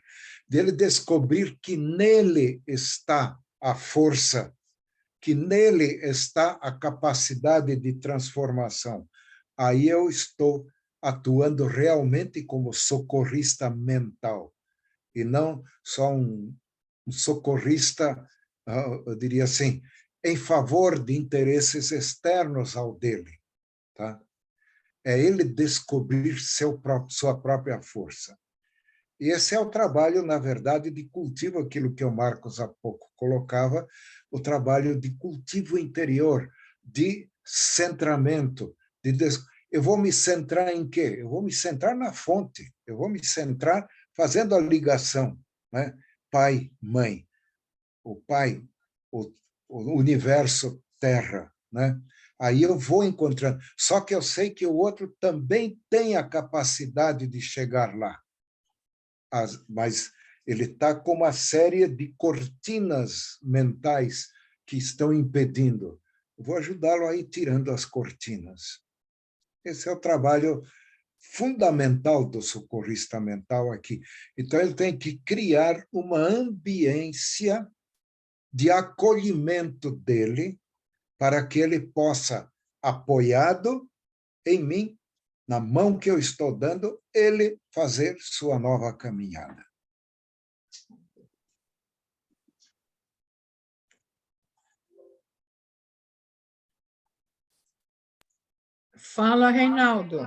de ele descobrir que nele está a força, que nele está a capacidade de transformação. Aí eu estou atuando realmente como socorrista mental, e não só um socorrista, eu diria assim, em favor de interesses externos ao dele. Tá? É ele descobrir sua própria força. E esse é o trabalho, na verdade, de cultivo, aquilo que o Marcos há pouco colocava, o trabalho de cultivo interior, de centramento, eu vou me centrar em quê? Eu vou me centrar na fonte, eu vou me centrar fazendo a ligação, né? Pai, mãe, o pai, o universo, terra, né? Aí eu vou encontrando. Só que eu sei que o outro também tem a capacidade de chegar lá. Mas ele está com uma série de cortinas mentais que estão impedindo. Eu vou ajudá-lo a ir tirando as cortinas. Esse é o trabalho fundamental do socorrista mental aqui. Então, ele tem que criar uma ambiência de acolhimento dele para que ele possa, apoiado em mim, na mão que eu estou dando, ele fazer sua nova caminhada. Fala, Reinaldo.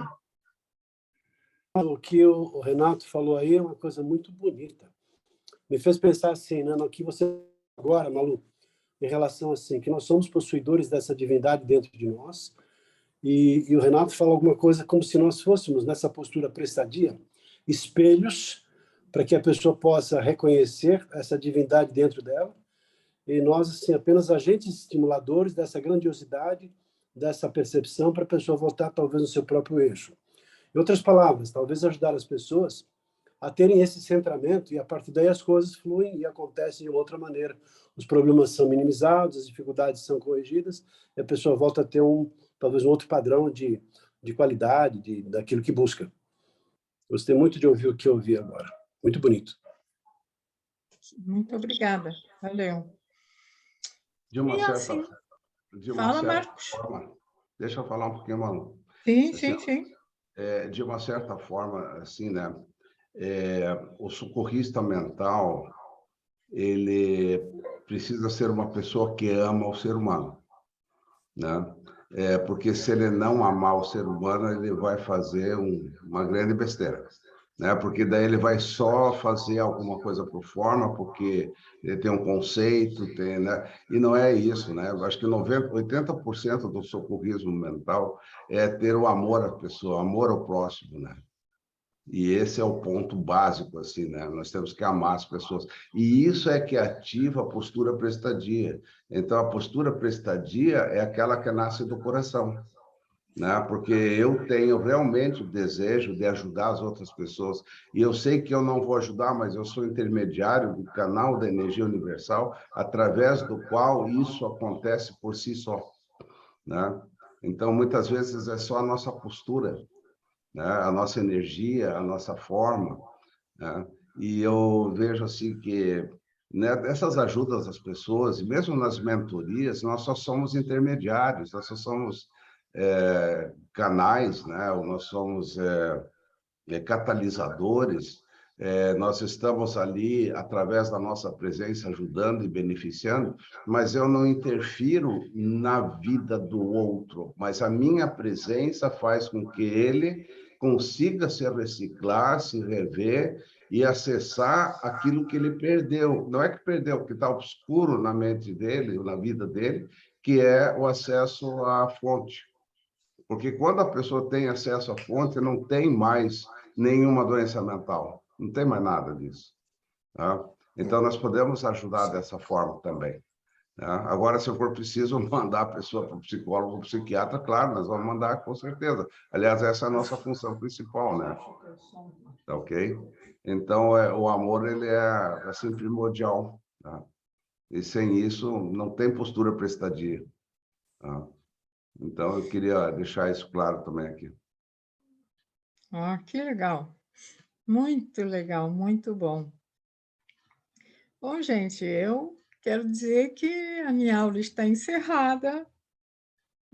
O que o Renato falou aí é uma coisa muito bonita. Me fez pensar assim, né, no que você agora, Malu, em relação assim, que nós somos possuidores dessa divindade dentro de nós, e o Renato falou alguma coisa como se nós fôssemos, nessa postura prestadia, espelhos para que a pessoa possa reconhecer essa divindade dentro dela, e nós, assim, apenas agentes estimuladores dessa grandiosidade, dessa percepção, para a pessoa voltar, talvez, no seu próprio eixo. Em outras palavras, talvez ajudar as pessoas a terem esse centramento, e a partir daí as coisas fluem e acontecem de uma outra maneira. Os problemas são minimizados, as dificuldades são corrigidas, e a pessoa volta a ter talvez um outro padrão de qualidade, daquilo que busca. Gostei muito de ouvir o que eu ouvi agora. Muito bonito. Muito obrigada. Valeu. De uma certa Marcos. Forma, deixa eu falar um pouquinho, Malu. Sim, assim, sim. De uma certa forma, assim, né? O socorrista mental, ele precisa ser uma pessoa que ama o ser humano, né? porque se ele não amar o ser humano, ele vai fazer uma grande besteira, né? Porque daí ele vai só fazer alguma coisa por forma, porque ele tem um conceito, né? E não é isso, né? Eu acho que 80% do socorrismo mental é ter o amor à pessoa, amor ao próximo, né? E esse é o ponto básico, assim, né? Nós temos que amar as pessoas. E isso é que ativa a postura prestadia. Então, a postura prestadia é aquela que nasce do coração, né? Porque eu tenho realmente o desejo de ajudar as outras pessoas. E eu sei que eu não vou ajudar, mas eu sou intermediário do canal da energia universal, através do qual isso acontece por si só, né? Então, muitas vezes é só a nossa postura, né? A nossa energia, a nossa forma, né? E eu vejo assim que, né, essas ajudas às pessoas, e mesmo nas mentorias, nós só somos intermediários, nós só somos canais, né? Ou nós somos catalisadores, nós estamos ali através da nossa presença ajudando e beneficiando, mas eu não interfiro na vida do outro, mas a minha presença faz com que ele consiga se reciclar, se rever e acessar aquilo que ele perdeu. Não é que perdeu, que está obscuro na mente dele, na vida dele, que é o acesso à fonte. Porque quando a pessoa tem acesso à fonte, não tem mais nenhuma doença mental. Não tem mais nada disso. Tá? Então, nós podemos ajudar dessa forma também. Tá? Agora, se for preciso mandar a pessoa para o psicólogo ou psiquiatra, claro, nós vamos mandar com certeza. Aliás, essa é a nossa função principal, né? Tá ok? Então, o amor, ele é assim, primordial. Tá? E sem isso, não tem postura prestadia. Tá? Então, eu queria deixar isso claro também aqui. Ah, que legal. Muito legal, muito bom. Bom, gente, eu quero dizer que a minha aula está encerrada,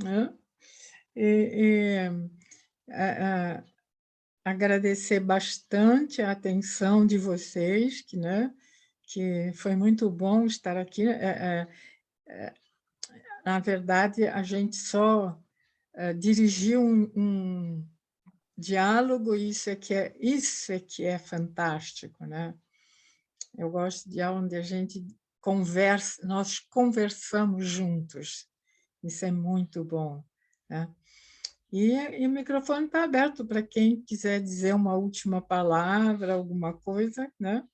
né? Agradecer bastante a atenção de vocês, né? Que foi muito bom estar aqui. Na verdade, a gente só dirigiu um diálogo, isso é que é fantástico, né? Eu gosto de aula onde a gente conversa, nós conversamos juntos, isso é muito bom, né? E o microfone está aberto para quem quiser dizer uma última palavra, alguma coisa, né?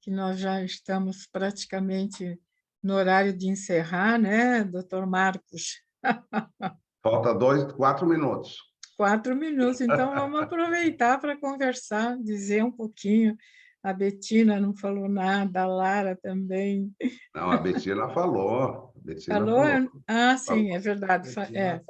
Que nós já estamos praticamente no horário de encerrar, né, doutor Marcos? Falta 4 minutos. 4 minutos, então vamos aproveitar para conversar, dizer um pouquinho. A Betina não falou nada, a Lara também. Não, a Betina falou. Falou? Ah, sim, é verdade.